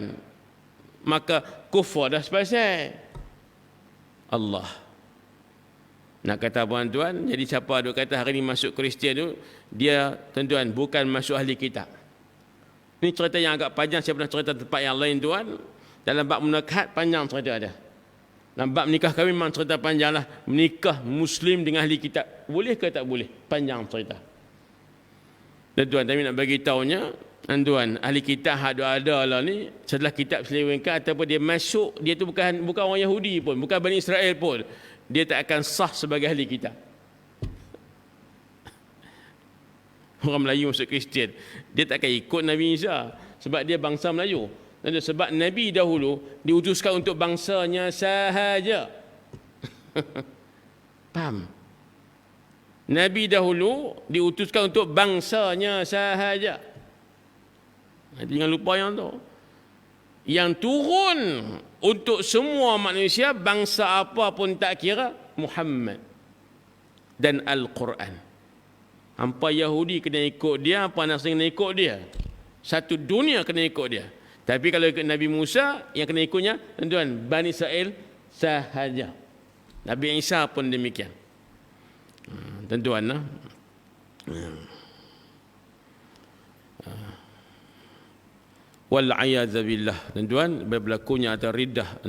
maka kufur dah sepasal. Allah. Nak kata tuan-tuan, jadi siapa duk kata hari ni masuk Kristian tu, dia tuan-tuan bukan masuk ahli kitab. Ini cerita yang agak panjang, saya pernah cerita tempat yang lain tuan. Dalam bab munakahat panjang cerita ada. Dalam bab nikah kahwin memang cerita panjang lah. Menikah Muslim dengan ahli kitab, boleh ke tak boleh? Panjang cerita. Dan tuan, tapi nak bagi tahunya, tuan, ahli kitab ada lah ni, setelah kitab selewengkan ataupun dia masuk, dia tu bukan orang Yahudi pun, bukan Bani Israel pun. dia tak akan sah sebagai ahli kita. Orang Melayu masuk Kristian, dia tak akan ikut Nabi Isa sebab dia bangsa Melayu. Dan sebab Nabi dahulu diutuskan untuk bangsanya sahaja. Faham? Nabi dahulu diutuskan untuk bangsanya sahaja. Jangan lupa yang tu. Yang turun untuk semua manusia, bangsa apa pun tak kira, Muhammad dan Al-Quran. Hampa Yahudi kena ikut dia, hampa Nasrani kena ikut dia. Satu dunia kena ikut dia. Tapi kalau ikut Nabi Musa, yang kena ikutnya tuan-tuan Bani Israel sahaja. Nabi Isa pun demikian. Tuan-tuan lah. Wal'ayadzabillah. Tuan-tuan, berlakunya ada riddah,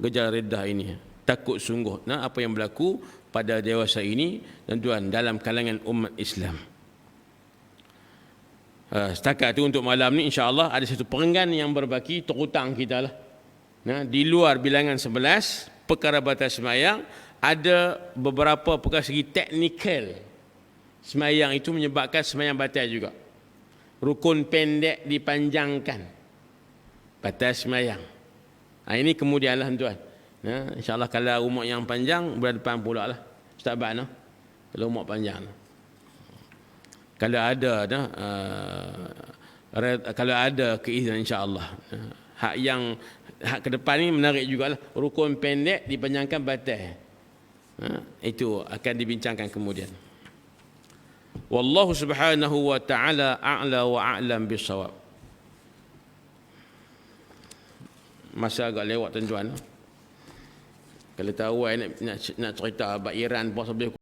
gejala riddah ini. Takut sungguh apa yang berlaku pada dewasa ini, tuan-tuan, dalam kalangan umat Islam. Setakat itu untuk malam ni, insya-Allah ada satu perenggan yang berbaki terhutang kita lah. Di luar bilangan 11 perkara batas semayang, ada beberapa perkara segi teknikal semayang itu menyebabkan semayang batal juga. Rukun pendek dipanjangkan, batas semayang. Ini kemudianlah tuan. InsyaAllah kalau rumah yang panjang bulan depan pula lah Ustaz Ba'na, kalau rumah panjang kalau ada kalau ada keizinan insyaAllah. Hak ke depan ni menarik jugalah, rukun pendek dipanjangkan batal. Itu akan dibincangkan kemudian. Wallahu subhanahu wa ta'ala a'la wa a'lam bisawab. Masa agak lewat tuan-tuan. Kalau tahu nak cerita abad Iran, puasa